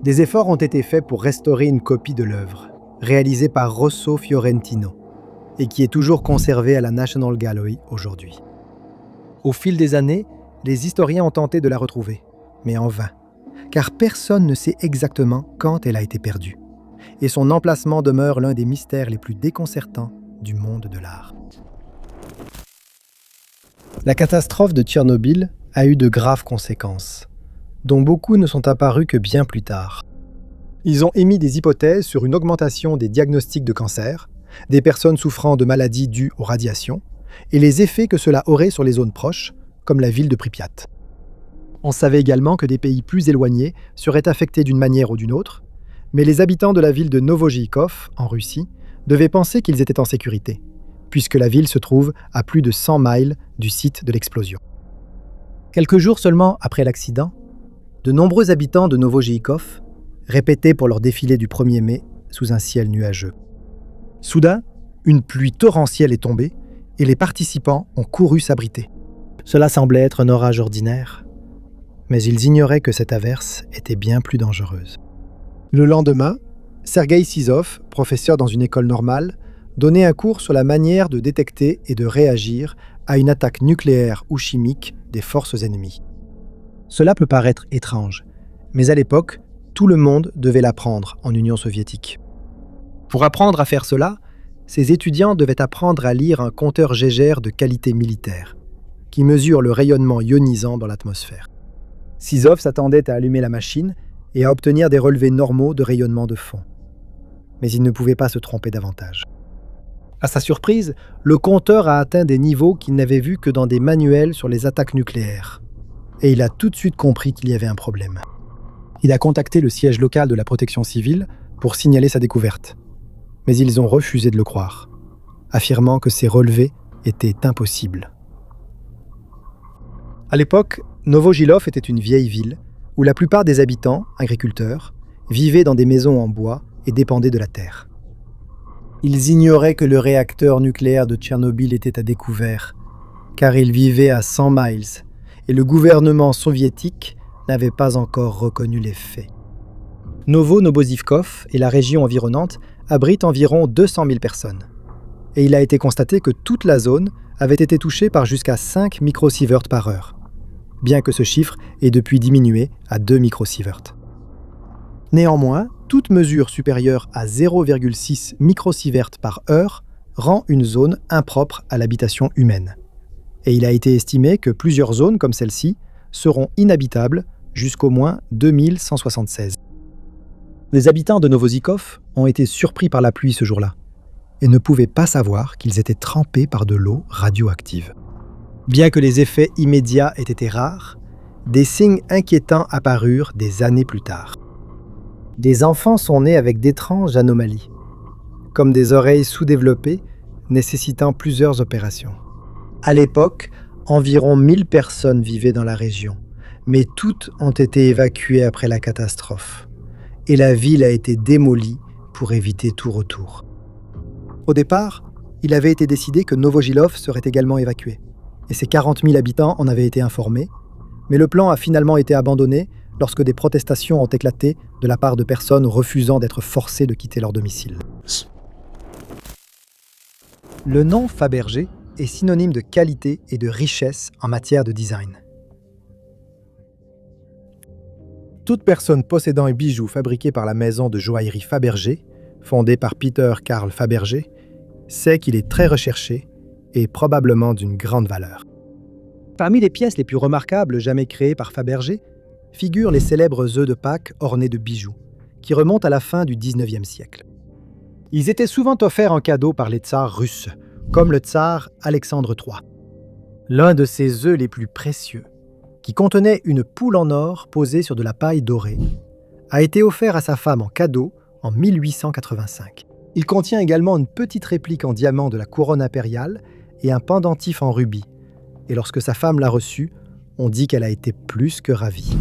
Des efforts ont été faits pour restaurer une copie de l'œuvre, réalisée par Rosso Fiorentino, et qui est toujours conservée à la National Gallery aujourd'hui. Au fil des années, les historiens ont tenté de la retrouver, mais en vain, car personne ne sait exactement quand elle a été perdue. Et son emplacement demeure l'un des mystères les plus déconcertants du monde de l'art. La catastrophe de Tchernobyl a eu de graves conséquences, dont beaucoup ne sont apparus que bien plus tard. Ils ont émis des hypothèses sur une augmentation des diagnostics de cancer, des personnes souffrant de maladies dues aux radiations, et les effets que cela aurait sur les zones proches, comme la ville de Pripyat. On savait également que des pays plus éloignés seraient affectés d'une manière ou d'une autre, mais les habitants de la ville de Novojikov, en Russie, devaient penser qu'ils étaient en sécurité, puisque la ville se trouve à plus de 100 miles du site de l'explosion. Quelques jours seulement après l'accident, de nombreux habitants de Novojikov répétaient pour leur défilé du 1er mai sous un ciel nuageux. Soudain, une pluie torrentielle est tombée et les participants ont couru s'abriter. Cela semblait être un orage ordinaire, mais ils ignoraient que cette averse était bien plus dangereuse. Le lendemain, Sergueï Sizov, professeur dans une école normale, donnait un cours sur la manière de détecter et de réagir à une attaque nucléaire ou chimique des forces ennemies. Cela peut paraître étrange, mais à l'époque, tout le monde devait l'apprendre en Union soviétique. Pour apprendre à faire cela, ces étudiants devaient apprendre à lire un compteur Geiger de qualité militaire, qui mesure le rayonnement ionisant dans l'atmosphère. Sizov s'attendait à allumer la machine et à obtenir des relevés normaux de rayonnement de fond. Mais il ne pouvait pas se tromper davantage. À sa surprise, le compteur a atteint des niveaux qu'il n'avait vus que dans des manuels sur les attaques nucléaires. Et il a tout de suite compris qu'il y avait un problème. Il a contacté le siège local de la protection civile pour signaler sa découverte. Mais ils ont refusé de le croire, affirmant que ces relevés étaient impossibles. À l'époque, Novojilov était une vieille ville où la plupart des habitants, agriculteurs, vivaient dans des maisons en bois et dépendaient de la terre. Ils ignoraient que le réacteur nucléaire de Tchernobyl était à découvert, car ils vivaient à 100 miles, et le gouvernement soviétique n'avait pas encore reconnu les faits. Novosibirsk et la région environnante abritent environ 200 000 personnes. Et il a été constaté que toute la zone avait été touchée par jusqu'à 5 microsieverts par heure, bien que ce chiffre ait depuis diminué à 2 microsieverts. Néanmoins, toute mesure supérieure à 0,6 microsieverts par heure rend une zone impropre à l'habitation humaine. Et il a été estimé que plusieurs zones comme celle-ci seront inhabitables jusqu'au moins 2176. Les habitants de Novosibirsk ont été surpris par la pluie ce jour-là et ne pouvaient pas savoir qu'ils étaient trempés par de l'eau radioactive. Bien que les effets immédiats aient été rares, des signes inquiétants apparurent des années plus tard. Des enfants sont nés avec d'étranges anomalies, comme des oreilles sous-développées nécessitant plusieurs opérations. À l'époque, environ 1000 personnes vivaient dans la région, mais toutes ont été évacuées après la catastrophe, et la ville a été démolie pour éviter tout retour. Au départ, il avait été décidé que Novojilov serait également évacué, et ses 40 000 habitants en avaient été informés, mais le plan a finalement été abandonné lorsque des protestations ont éclaté de la part de personnes refusant d'être forcées de quitter leur domicile. Le nom Fabergé est synonyme de qualité et de richesse en matière de design. Toute personne possédant un bijou fabriqué par la maison de joaillerie Fabergé, fondée par Peter Carl Fabergé, sait qu'il est très recherché et probablement d'une grande valeur. Parmi les pièces les plus remarquables jamais créées par Fabergé figurent les célèbres œufs de Pâques ornés de bijoux, qui remontent à la fin du XIXe siècle. Ils étaient souvent offerts en cadeau par les tsars russes, comme le tsar Alexandre III. L'un de ces œufs les plus précieux, qui contenait une poule en or posée sur de la paille dorée, a été offert à sa femme en cadeau en 1885. Il contient également une petite réplique en diamant de la couronne impériale et un pendentif en rubis. Et lorsque sa femme l'a reçu, on dit qu'elle a été plus que ravie.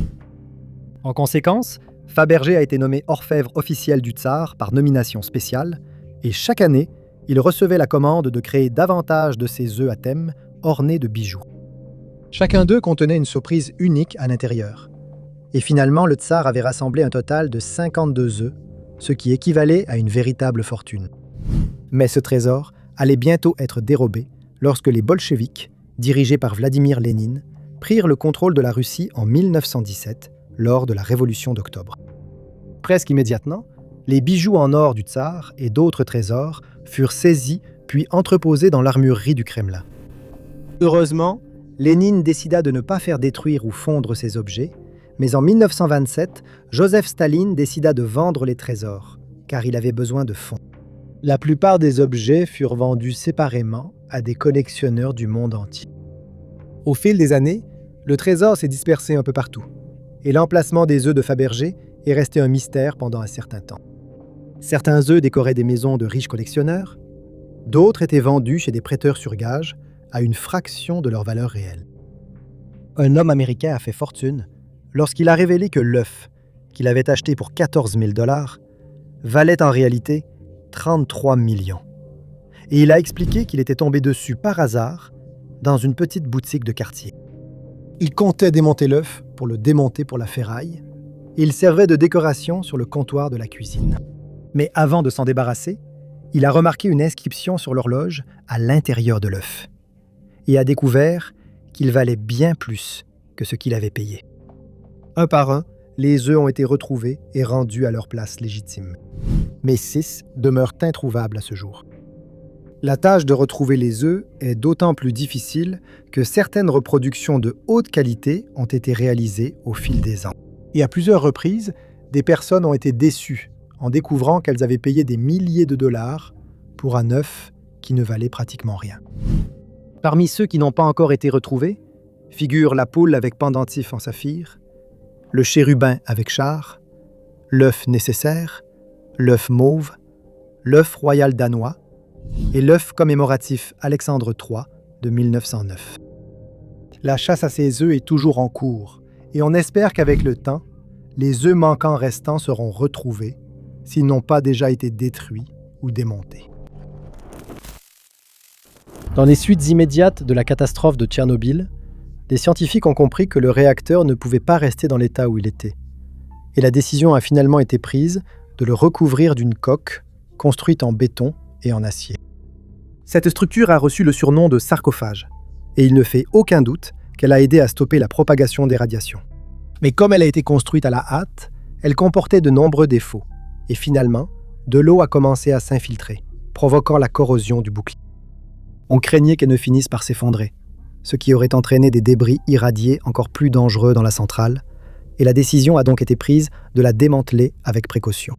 En conséquence, Fabergé a été nommé orfèvre officiel du tsar par nomination spéciale, et chaque année, il recevait la commande de créer davantage de ces œufs à thème ornés de bijoux. Chacun d'eux contenait une surprise unique à l'intérieur. Et finalement, le tsar avait rassemblé un total de 52 œufs, ce qui équivalait à une véritable fortune. Mais ce trésor allait bientôt être dérobé lorsque les bolcheviks, dirigés par Vladimir Lénine, prirent le contrôle de la Russie en 1917, lors de la Révolution d'Octobre. Presque immédiatement, les bijoux en or du tsar et d'autres trésors furent saisis puis entreposés dans l'armurerie du Kremlin. Heureusement, Lénine décida de ne pas faire détruire ou fondre ces objets, mais en 1927, Joseph Staline décida de vendre les trésors, car il avait besoin de fonds. La plupart des objets furent vendus séparément à des collectionneurs du monde entier. Au fil des années, le trésor s'est dispersé un peu partout, et l'emplacement des œufs de Fabergé est resté un mystère pendant un certain temps. Certains œufs décoraient des maisons de riches collectionneurs, d'autres étaient vendus chez des prêteurs sur gage à une fraction de leur valeur réelle. Un homme américain a fait fortune lorsqu'il a révélé que l'œuf, qu'il avait acheté pour 14 000 $, valait en réalité 33 millions. Et il a expliqué qu'il était tombé dessus par hasard dans une petite boutique de quartier. Il comptait démonter l'œuf pour le démonter pour la ferraille, et il servait de décoration sur le comptoir de la cuisine. Mais avant de s'en débarrasser, il a remarqué une inscription sur l'horloge à l'intérieur de l'œuf et a découvert qu'il valait bien plus que ce qu'il avait payé. Un par un, les œufs ont été retrouvés et rendus à leur place légitime. Mais 6 demeurent introuvables à ce jour. La tâche de retrouver les œufs est d'autant plus difficile que certaines reproductions de haute qualité ont été réalisées au fil des ans. Et à plusieurs reprises, des personnes ont été déçues en découvrant qu'elles avaient payé des milliers de dollars pour un œuf qui ne valait pratiquement rien. Parmi ceux qui n'ont pas encore été retrouvés, figurent la poule avec pendentif en saphir, le chérubin avec char, l'œuf nécessaire, l'œuf mauve, l'œuf royal danois et l'œuf commémoratif Alexandre III de 1909. La chasse à ces œufs est toujours en cours et on espère qu'avec le temps, les œufs manquants restants seront retrouvés s'ils n'ont pas déjà été détruits ou démontés. Dans les suites immédiates de la catastrophe de Tchernobyl, des scientifiques ont compris que le réacteur ne pouvait pas rester dans l'état où il était. Et la décision a finalement été prise de le recouvrir d'une coque construite en béton et en acier. Cette structure a reçu le surnom de sarcophage, et il ne fait aucun doute qu'elle a aidé à stopper la propagation des radiations. Mais comme elle a été construite à la hâte, elle comportait de nombreux défauts, et finalement, de l'eau a commencé à s'infiltrer, provoquant la corrosion du bouclier. On craignait qu'elle ne finisse par s'effondrer, ce qui aurait entraîné des débris irradiés encore plus dangereux dans la centrale, et la décision a donc été prise de la démanteler avec précaution.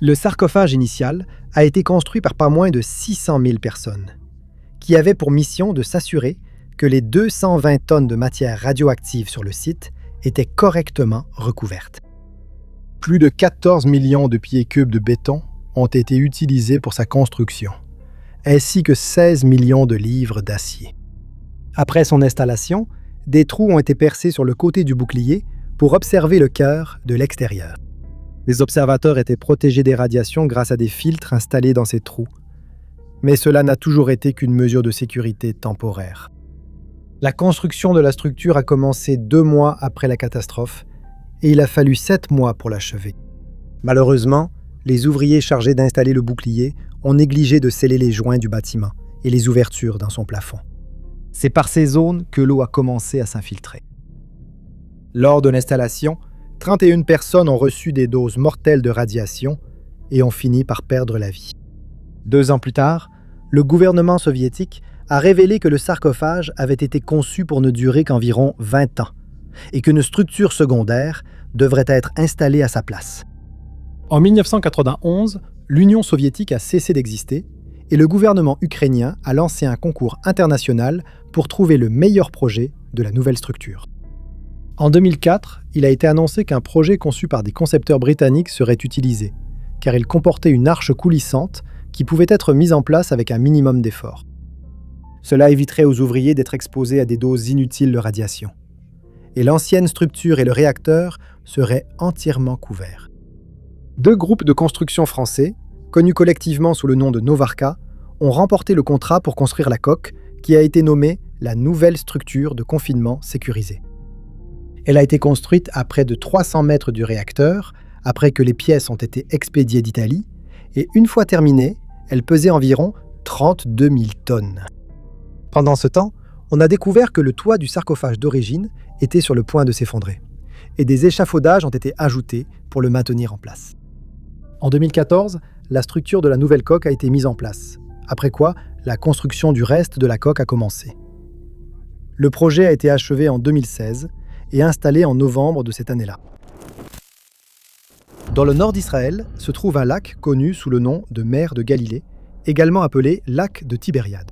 Le sarcophage initial a été construit par pas moins de 600 000 personnes, qui avaient pour mission de s'assurer que les 220 tonnes de matière radioactive sur le site étaient correctement recouvertes. Plus de 14 millions de pieds cubes de béton ont été utilisés pour sa construction, ainsi que 16 millions de livres d'acier. Après son installation, des trous ont été percés sur le côté du bouclier pour observer le cœur de l'extérieur. Les observateurs étaient protégés des radiations grâce à des filtres installés dans ces trous, mais cela n'a toujours été qu'une mesure de sécurité temporaire. La construction de la structure a commencé 2 mois après la catastrophe et il a fallu 7 mois pour l'achever. Malheureusement, les ouvriers chargés d'installer le bouclier ont négligé de sceller les joints du bâtiment et les ouvertures dans son plafond. C'est par ces zones que l'eau a commencé à s'infiltrer. Lors de l'installation, 31 personnes ont reçu des doses mortelles de radiation et ont fini par perdre la vie. 2 ans plus tard, le gouvernement soviétique a révélé que le sarcophage avait été conçu pour ne durer qu'environ 20 ans et qu'une structure secondaire devrait être installée à sa place. En 1991, l'Union soviétique a cessé d'exister et le gouvernement ukrainien a lancé un concours international pour trouver le meilleur projet de la nouvelle structure. En 2004, il a été annoncé qu'un projet conçu par des concepteurs britanniques serait utilisé, car il comportait une arche coulissante qui pouvait être mise en place avec un minimum d'effort. Cela éviterait aux ouvriers d'être exposés à des doses inutiles de radiation. Et l'ancienne structure et le réacteur seraient entièrement couverts. 2 groupes de construction français, connus collectivement sous le nom de Novarka, ont remporté le contrat pour construire la coque, qui a été nommée la nouvelle structure de confinement sécurisée. Elle a été construite à près de 300 mètres du réacteur, après que les pièces ont été expédiées d'Italie, et une fois terminée, elle pesait environ 32 000 tonnes. Pendant ce temps, on a découvert que le toit du sarcophage d'origine était sur le point de s'effondrer, et des échafaudages ont été ajoutés pour le maintenir en place. En 2014, la structure de la nouvelle coque a été mise en place, après quoi la construction du reste de la coque a commencé. Le projet a été achevé en 2016 et installé en novembre de cette année-là. Dans le nord d'Israël se trouve un lac connu sous le nom de mer de Galilée, également appelé lac de Tibériade.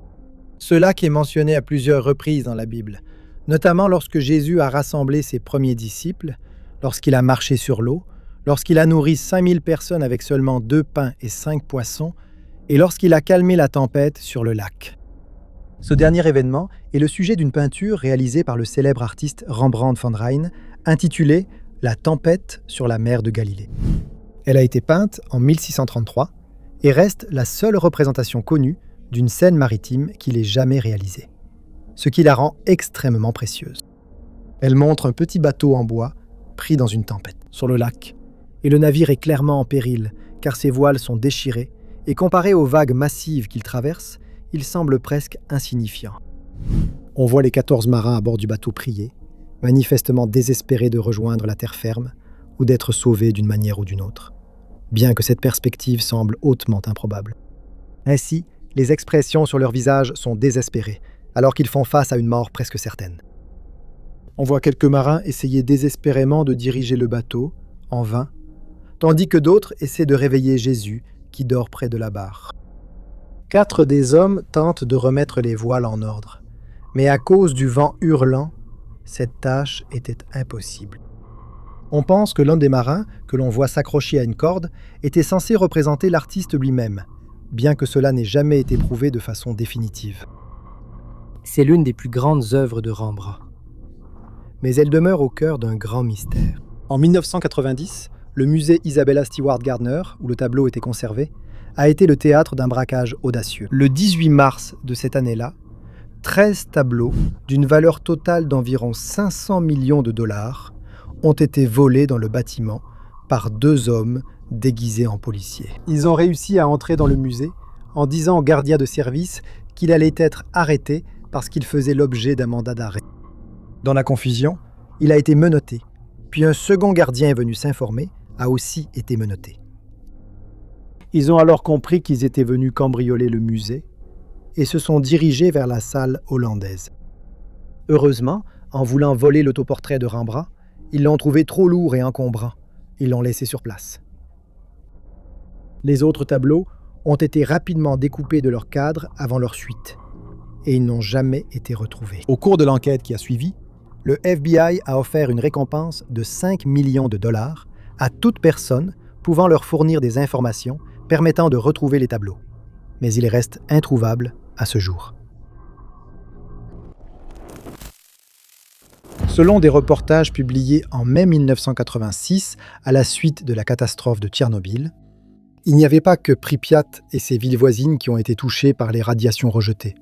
Ce lac est mentionné à plusieurs reprises dans la Bible, notamment lorsque Jésus a rassemblé ses premiers disciples, lorsqu'il a marché sur l'eau, lorsqu'il a nourri 5000 personnes avec seulement 2 pains et 5 poissons, et lorsqu'il a calmé la tempête sur le lac. Ce dernier événement est le sujet d'une peinture réalisée par le célèbre artiste Rembrandt van Rijn, intitulée « La tempête sur la mer de Galilée ». Elle a été peinte en 1633 et reste la seule représentation connue d'une scène maritime qu'il ait jamais réalisée, ce qui la rend extrêmement précieuse. Elle montre un petit bateau en bois pris dans une tempête sur le lac, et le navire est clairement en péril car ses voiles sont déchirées et comparé aux vagues massives qu'il traverse, il semble presque insignifiant. On voit les 14 marins à bord du bateau prier, manifestement désespérés de rejoindre la terre ferme ou d'être sauvés d'une manière ou d'une autre, bien que cette perspective semble hautement improbable. Ainsi, les expressions sur leur visage sont désespérées, alors qu'ils font face à une mort presque certaine. On voit quelques marins essayer désespérément de diriger le bateau, en vain, tandis que d'autres essaient de réveiller Jésus, qui dort près de la barre. 4 des hommes tentent de remettre les voiles en ordre, mais à cause du vent hurlant, cette tâche était impossible. On pense que l'un des marins, que l'on voit s'accrocher à une corde, était censé représenter l'artiste lui-même, bien que cela n'ait jamais été prouvé de façon définitive. C'est l'une des plus grandes œuvres de Rembrandt. Mais elle demeure au cœur d'un grand mystère. En 1990, le musée Isabella Stewart Gardner, où le tableau était conservé, a été le théâtre d'un braquage audacieux. Le 18 mars de cette année-là, 13 tableaux d'une valeur totale d'environ 500 millions de dollars ont été volés dans le bâtiment par 2 hommes déguisés en policiers. Ils ont réussi à entrer dans le musée en disant au gardien de service qu'il allait être arrêté parce qu'il faisait l'objet d'un mandat d'arrêt. Dans la confusion, il a été menotté, puis un second gardien est venu s'informer, a aussi été menotté. Ils ont alors compris qu'ils étaient venus cambrioler le musée et se sont dirigés vers la salle hollandaise. Heureusement, en voulant voler l'autoportrait de Rembrandt, ils l'ont trouvé trop lourd et encombrant. Ils l'ont laissé sur place. Les autres tableaux ont été rapidement découpés de leur cadre avant leur fuite, et ils n'ont jamais été retrouvés. Au cours de l'enquête qui a suivi, le FBI a offert une récompense de 5 millions de dollars à toute personne pouvant leur fournir des informations permettant de retrouver les tableaux. Mais il reste introuvable à ce jour. Selon des reportages publiés en mai 1986 à la suite de la catastrophe de Tchernobyl, il n'y avait pas que Pripyat et ses villes voisines qui ont été touchées par les radiations rejetées,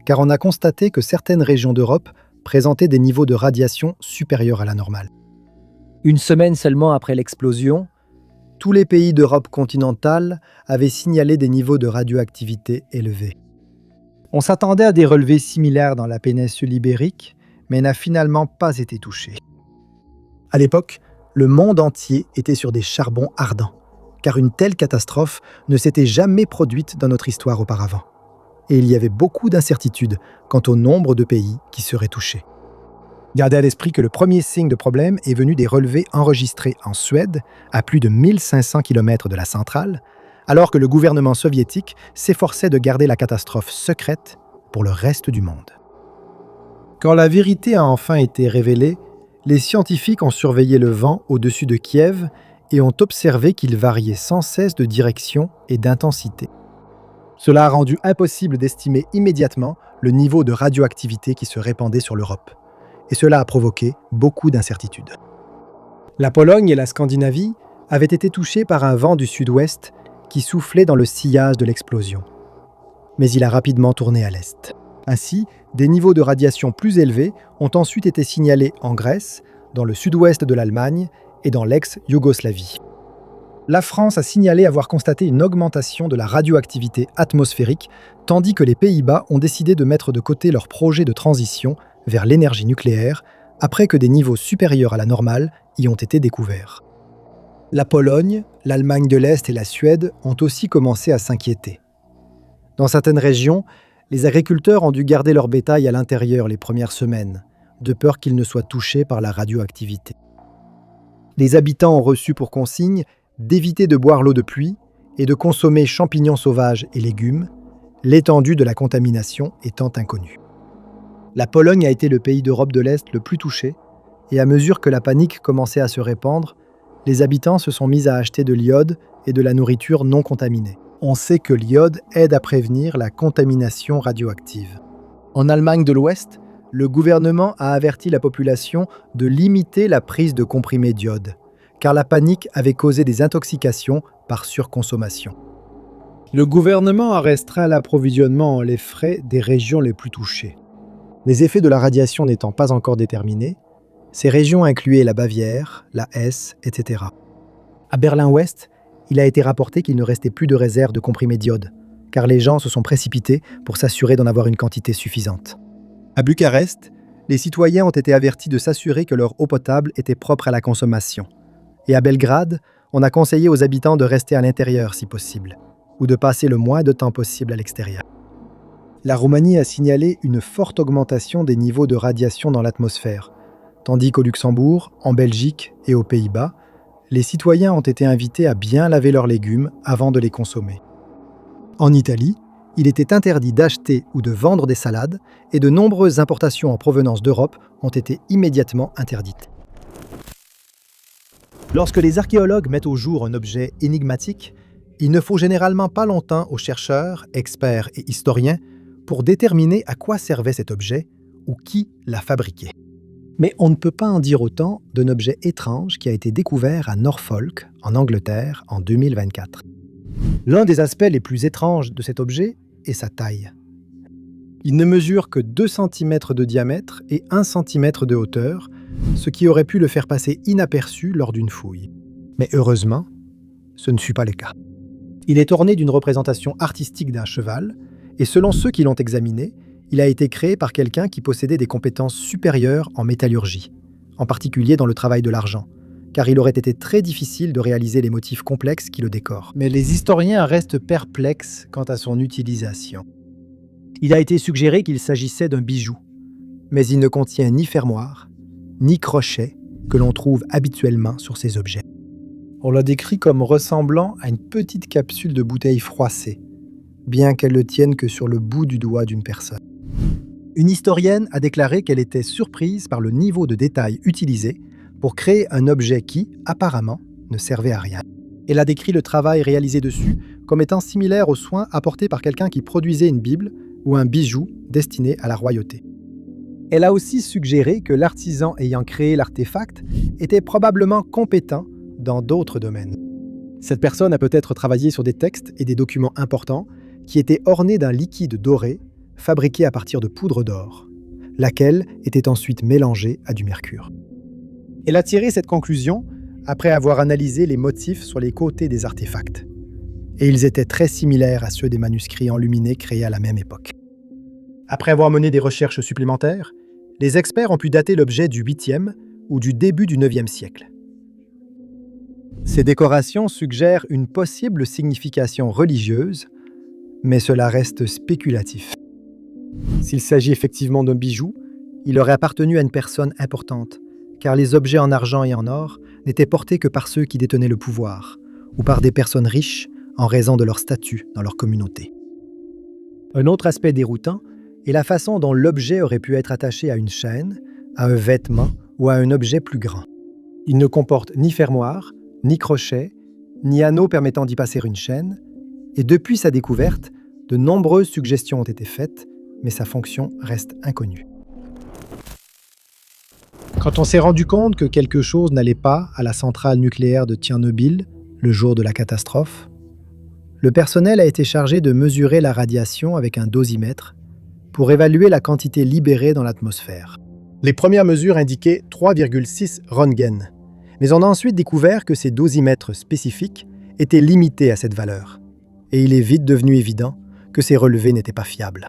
car on a constaté que certaines régions d'Europe présentaient des niveaux de radiation supérieurs à la normale. Une semaine seulement après l'explosion, tous les pays d'Europe continentale avaient signalé des niveaux de radioactivité élevés. On s'attendait à des relevés similaires dans la péninsule ibérique, mais n'a finalement pas été touché. À l'époque, le monde entier était sur des charbons ardents, car une telle catastrophe ne s'était jamais produite dans notre histoire auparavant. Et il y avait beaucoup d'incertitudes quant au nombre de pays qui seraient touchés. Gardez à l'esprit que le premier signe de problème est venu des relevés enregistrés en Suède, à plus de 1500 km de la centrale, alors que le gouvernement soviétique s'efforçait de garder la catastrophe secrète pour le reste du monde. Quand la vérité a enfin été révélée, les scientifiques ont surveillé le vent au-dessus de Kiev et ont observé qu'il variait sans cesse de direction et d'intensité. Cela a rendu impossible d'estimer immédiatement le niveau de radioactivité qui se répandait sur l'Europe. Et cela a provoqué beaucoup d'incertitudes. La Pologne et la Scandinavie avaient été touchées par un vent du sud-ouest qui soufflait dans le sillage de l'explosion. Mais il a rapidement tourné à l'est. Ainsi, des niveaux de radiation plus élevés ont ensuite été signalés en Grèce, dans le sud-ouest de l'Allemagne et dans l'ex-Yougoslavie. La France a signalé avoir constaté une augmentation de la radioactivité atmosphérique, tandis que les Pays-Bas ont décidé de mettre de côté leur projet de transition vers l'énergie nucléaire après que des niveaux supérieurs à la normale y ont été découverts. La Pologne, l'Allemagne de l'Est et la Suède ont aussi commencé à s'inquiéter. Dans certaines régions, les agriculteurs ont dû garder leur bétail à l'intérieur les premières semaines, de peur qu'ils ne soient touchés par la radioactivité. Les habitants ont reçu pour consigne d'éviter de boire l'eau de pluie et de consommer champignons sauvages et légumes, l'étendue de la contamination étant inconnue. La Pologne a été le pays d'Europe de l'Est le plus touché, et à mesure que la panique commençait à se répandre, les habitants se sont mis à acheter de l'iode et de la nourriture non contaminée. On sait que l'iode aide à prévenir la contamination radioactive. En Allemagne de l'Ouest, le gouvernement a averti la population de limiter la prise de comprimés d'iode, car la panique avait causé des intoxications par surconsommation. Le gouvernement a restreint l'approvisionnement en lait frais des régions les plus touchées. Les effets de la radiation n'étant pas encore déterminés, ces régions incluaient la Bavière, la Hesse, etc. À Berlin-Ouest, il a été rapporté qu'il ne restait plus de réserve de comprimés d'iode, car les gens se sont précipités pour s'assurer d'en avoir une quantité suffisante. À Bucarest, les citoyens ont été avertis de s'assurer que leur eau potable était propre à la consommation. Et à Belgrade, on a conseillé aux habitants de rester à l'intérieur si possible, ou de passer le moins de temps possible à l'extérieur. La Roumanie a signalé une forte augmentation des niveaux de radiation dans l'atmosphère, tandis qu'au Luxembourg, en Belgique et aux Pays-Bas, les citoyens ont été invités à bien laver leurs légumes avant de les consommer. En Italie, il était interdit d'acheter ou de vendre des salades et de nombreuses importations en provenance d'Europe ont été immédiatement interdites. Lorsque les archéologues mettent au jour un objet énigmatique, il ne faut généralement pas longtemps aux chercheurs, experts et historiens pour déterminer à quoi servait cet objet ou qui l'a fabriqué. Mais on ne peut pas en dire autant d'un objet étrange qui a été découvert à Norfolk, en Angleterre, en 2024. L'un des aspects les plus étranges de cet objet est sa taille. Il ne mesure que 2 cm de diamètre et 1 cm de hauteur, ce qui aurait pu le faire passer inaperçu lors d'une fouille. Mais heureusement, ce ne fut pas le cas. Il est orné d'une représentation artistique d'un cheval, et selon ceux qui l'ont examiné, il a été créé par quelqu'un qui possédait des compétences supérieures en métallurgie, en particulier dans le travail de l'argent, car il aurait été très difficile de réaliser les motifs complexes qui le décorent. Mais les historiens restent perplexes quant à son utilisation. Il a été suggéré qu'il s'agissait d'un bijou, mais il ne contient ni fermoir, ni crochet que l'on trouve habituellement sur ces objets. On l'a décrit comme ressemblant à une petite capsule de bouteille froissée, bien qu'elle ne tienne que sur le bout du doigt d'une personne. Une historienne a déclaré qu'elle était surprise par le niveau de détail utilisé pour créer un objet qui, apparemment, ne servait à rien. Elle a décrit le travail réalisé dessus comme étant similaire aux soins apportés par quelqu'un qui produisait une Bible ou un bijou destiné à la royauté. Elle a aussi suggéré que l'artisan ayant créé l'artefact était probablement compétent dans d'autres domaines. Cette personne a peut-être travaillé sur des textes et des documents importants qui étaient ornés d'un liquide doré fabriqué à partir de poudre d'or, laquelle était ensuite mélangée à du mercure. Elle a tiré cette conclusion après avoir analysé les motifs sur les côtés des artefacts. Et ils étaient très similaires à ceux des manuscrits enluminés créés à la même époque. Après avoir mené des recherches supplémentaires, les experts ont pu dater l'objet du 8e ou du début du 9e siècle. Ces décorations suggèrent une possible signification religieuse, mais cela reste spéculatif. S'il s'agit effectivement d'un bijou, il aurait appartenu à une personne importante, car les objets en argent et en or n'étaient portés que par ceux qui détenaient le pouvoir, ou par des personnes riches en raison de leur statut dans leur communauté. Un autre aspect déroutant est la façon dont l'objet aurait pu être attaché à une chaîne, à un vêtement ou à un objet plus grand. Il ne comporte ni fermoir, ni crochet, ni anneau permettant d'y passer une chaîne, et depuis sa découverte, de nombreuses suggestions ont été faites, mais sa fonction reste inconnue. Quand on s'est rendu compte que quelque chose n'allait pas à la centrale nucléaire de Tchernobyl, le jour de la catastrophe, le personnel a été chargé de mesurer la radiation avec un dosimètre pour évaluer la quantité libérée dans l'atmosphère. Les premières mesures indiquaient 3,6 Röntgen, mais on a ensuite découvert que ces dosimètres spécifiques était limité à cette valeur, et il est vite devenu évident que ces relevés n'étaient pas fiables.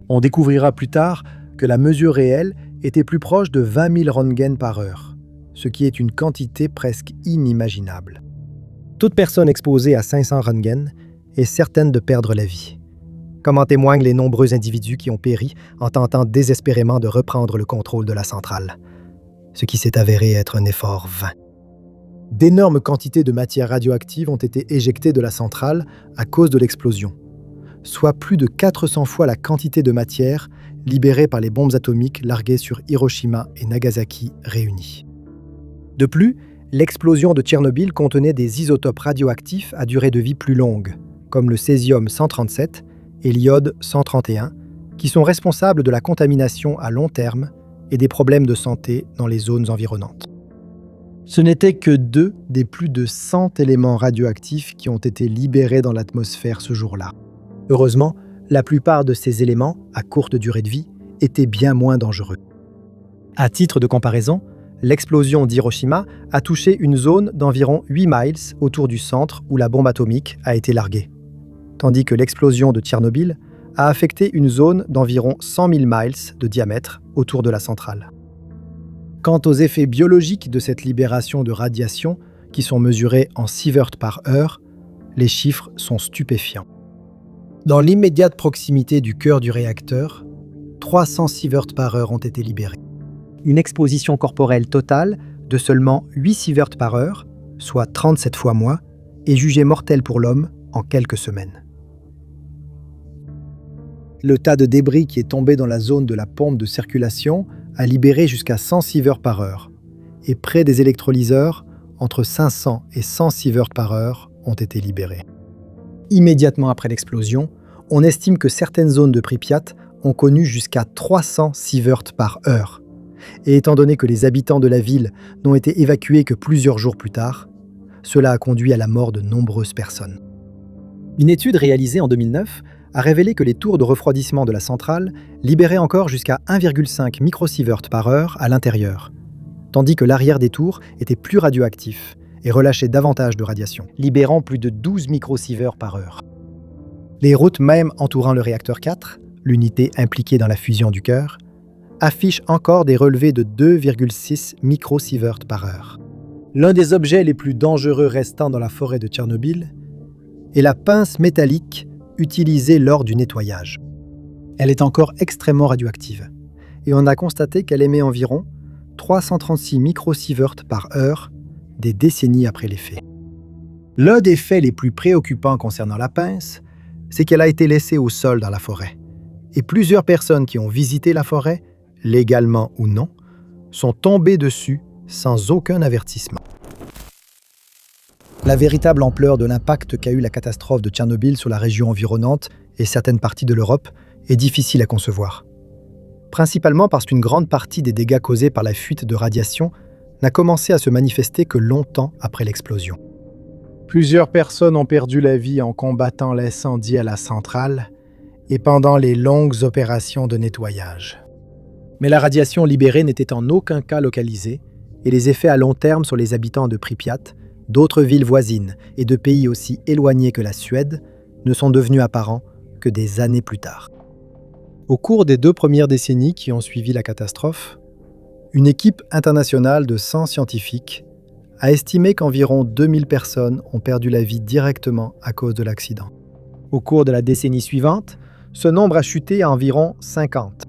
On découvrira plus tard que la mesure réelle était plus proche de 20 000 röntgens par heure, ce qui est une quantité presque inimaginable. Toute personne exposée à 500 röntgens est certaine de perdre la vie, comme en témoignent les nombreux individus qui ont péri en tentant désespérément de reprendre le contrôle de la centrale, ce qui s'est avéré être un effort vain. D'énormes quantités de matière radioactive ont été éjectées de la centrale à cause de l'explosion, soit plus de 400 fois la quantité de matière libérée par les bombes atomiques larguées sur Hiroshima et Nagasaki réunies. De plus, l'explosion de Tchernobyl contenait des isotopes radioactifs à durée de vie plus longue, comme le césium-137 et l'iode-131, qui sont responsables de la contamination à long terme et des problèmes de santé dans les zones environnantes. Ce n'étaient que 2 des plus de 100 éléments radioactifs qui ont été libérés dans l'atmosphère ce jour-là. Heureusement, la plupart de ces éléments, à courte durée de vie, étaient bien moins dangereux. À titre de comparaison, l'explosion d'Hiroshima a touché une zone d'environ 8 miles autour du centre où la bombe atomique a été larguée, tandis que l'explosion de Tchernobyl a affecté une zone d'environ 100 000 miles de diamètre autour de la centrale. Quant aux effets biologiques de cette libération de radiation, qui sont mesurés en sieverts par heure, les chiffres sont stupéfiants. Dans l'immédiate proximité du cœur du réacteur, 300 sieverts par heure ont été libérés. Une exposition corporelle totale de seulement 8 sieverts par heure, soit 37 fois moins, est jugée mortelle pour l'homme en quelques semaines. Le tas de débris qui est tombé dans la zone de la pompe de circulation a libéré jusqu'à 100 sieverts par heure, et près des électrolyseurs, entre 500 et 100 sieverts par heure ont été libérés. Immédiatement après l'explosion, on estime que certaines zones de Pripyat ont connu jusqu'à 300 sieverts par heure. Et étant donné que les habitants de la ville n'ont été évacués que plusieurs jours plus tard, cela a conduit à la mort de nombreuses personnes. Une étude réalisée en 2009 a révélé que les tours de refroidissement de la centrale libéraient encore jusqu'à 1,5 microsieverts par heure à l'intérieur, tandis que l'arrière des tours était plus radioactif et relâchait davantage de radiation, libérant plus de 12 microsieverts par heure. Les routes même entourant le réacteur 4, l'unité impliquée dans la fusion du cœur, affichent encore des relevés de 2,6 microsieverts par heure. L'un des objets les plus dangereux restants dans la forêt de Tchernobyl est la pince métallique utilisée lors du nettoyage. Elle est encore extrêmement radioactive et on a constaté qu'elle émet environ 336 microsieverts par heure des décennies après les faits. L'un des faits les plus préoccupants concernant la pince, c'est qu'elle a été laissée au sol dans la forêt. Et plusieurs personnes qui ont visité la forêt, légalement ou non, sont tombées dessus sans aucun avertissement. La véritable ampleur de l'impact qu'a eu la catastrophe de Tchernobyl sur la région environnante et certaines parties de l'Europe est difficile à concevoir. Principalement parce qu'une grande partie des dégâts causés par la fuite de radiation n'a commencé à se manifester que longtemps après l'explosion. Plusieurs personnes ont perdu la vie en combattant l'incendie à la centrale et pendant les longues opérations de nettoyage. Mais la radiation libérée n'était en aucun cas localisée et les effets à long terme sur les habitants de Pripyat, d'autres villes voisines et de pays aussi éloignés que la Suède ne sont devenus apparents que des années plus tard. Au cours des 2 premières décennies qui ont suivi la catastrophe, une équipe internationale de 100 scientifiques a estimé qu'environ 2000 personnes ont perdu la vie directement à cause de l'accident. Au cours de la décennie suivante, ce nombre a chuté à environ 50.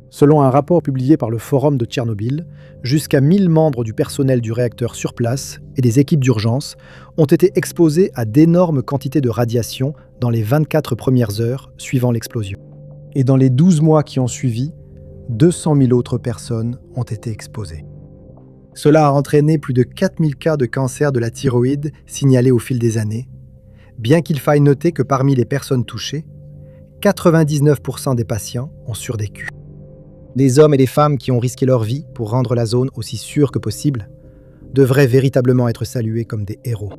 Selon un rapport publié par le Forum de Tchernobyl, jusqu'à 1000 membres du personnel du réacteur sur place et des équipes d'urgence ont été exposés à d'énormes quantités de radiation dans les 24 premières heures suivant l'explosion. Et dans les 12 mois qui ont suivi, 200 000 autres personnes ont été exposées. Cela a entraîné plus de 4000 cas de cancer de la thyroïde signalés au fil des années, bien qu'il faille noter que parmi les personnes touchées, 99% des patients ont survécu. Des hommes et des femmes qui ont risqué leur vie pour rendre la zone aussi sûre que possible devraient véritablement être salués comme des héros.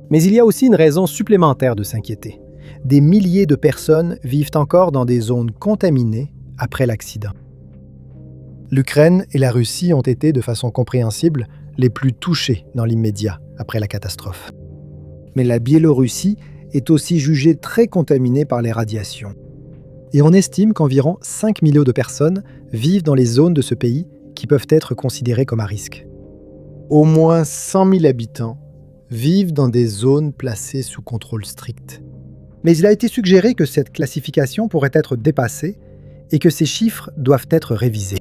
Mais il y a aussi une raison supplémentaire de s'inquiéter. Des milliers de personnes vivent encore dans des zones contaminées après l'accident. L'Ukraine et la Russie ont été, de façon compréhensible, les plus touchées dans l'immédiat après la catastrophe. Mais la Biélorussie est aussi jugée très contaminée par les radiations. Et on estime qu'environ 5 millions de personnes vivent dans les zones de ce pays qui peuvent être considérées comme à risque. Au moins 100 000 habitants vivent dans des zones placées sous contrôle strict. Mais il a été suggéré que cette classification pourrait être dépassée et que ces chiffres doivent être révisés.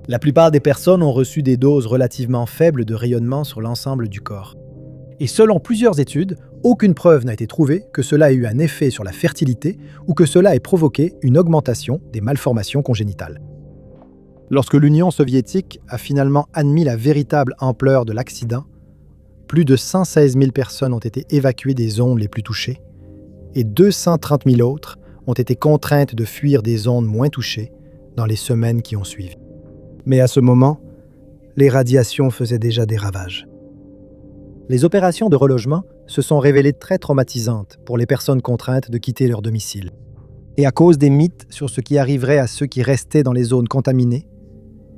La plupart des personnes ont reçu des doses relativement faibles de rayonnement sur l'ensemble du corps. Et selon plusieurs études, aucune preuve n'a été trouvée que cela ait eu un effet sur la fertilité ou que cela ait provoqué une augmentation des malformations congénitales. Lorsque l'Union soviétique a finalement admis la véritable ampleur de l'accident, plus de 116 000 personnes ont été évacuées des zones les plus touchées et 230 000 autres ont été contraintes de fuir des zones moins touchées dans les semaines qui ont suivi. Mais à ce moment, les radiations faisaient déjà des ravages. Les opérations de relogement se sont révélées très traumatisantes pour les personnes contraintes de quitter leur domicile. Et à cause des mythes sur ce qui arriverait à ceux qui restaient dans les zones contaminées,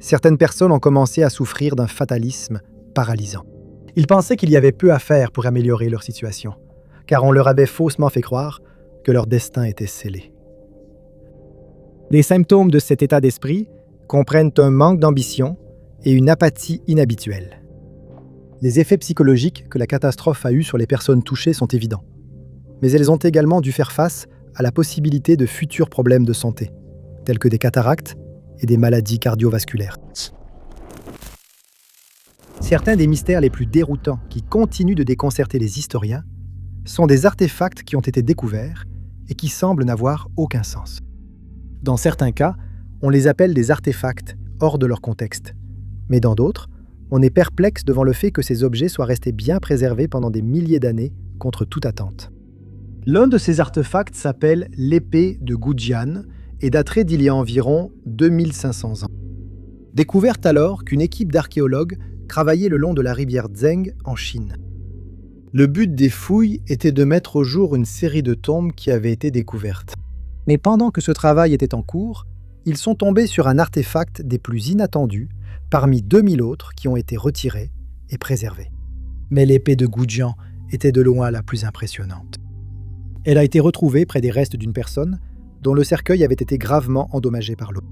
certaines personnes ont commencé à souffrir d'un fatalisme paralysant. Ils pensaient qu'il y avait peu à faire pour améliorer leur situation, car on leur avait faussement fait croire que leur destin était scellé. Les symptômes de cet état d'esprit comprennent un manque d'ambition et une apathie inhabituelle. Les effets psychologiques que la catastrophe a eus sur les personnes touchées sont évidents, mais elles ont également dû faire face à la possibilité de futurs problèmes de santé, tels que des cataractes et des maladies cardiovasculaires. Certains des mystères les plus déroutants qui continuent de déconcerter les historiens sont des artefacts qui ont été découverts et qui semblent n'avoir aucun sens. Dans certains cas, on les appelle des artefacts hors de leur contexte, mais dans d'autres, on est perplexe devant le fait que ces objets soient restés bien préservés pendant des milliers d'années contre toute attente. L'un de ces artefacts s'appelle l'épée de Gudjian et daterait d'il y a environ 2500 ans. Découverte alors qu'une équipe d'archéologues travaillait le long de la rivière Zheng en Chine. Le but des fouilles était de mettre au jour une série de tombes qui avaient été découvertes. Mais pendant que ce travail était en cours, ils sont tombés sur un artefact des plus inattendus parmi 2000 autres qui ont été retirés et préservés. Mais l'épée de Gudjian était de loin la plus impressionnante. Elle a été retrouvée près des restes d'une personne dont le cercueil avait été gravement endommagé par l'eau.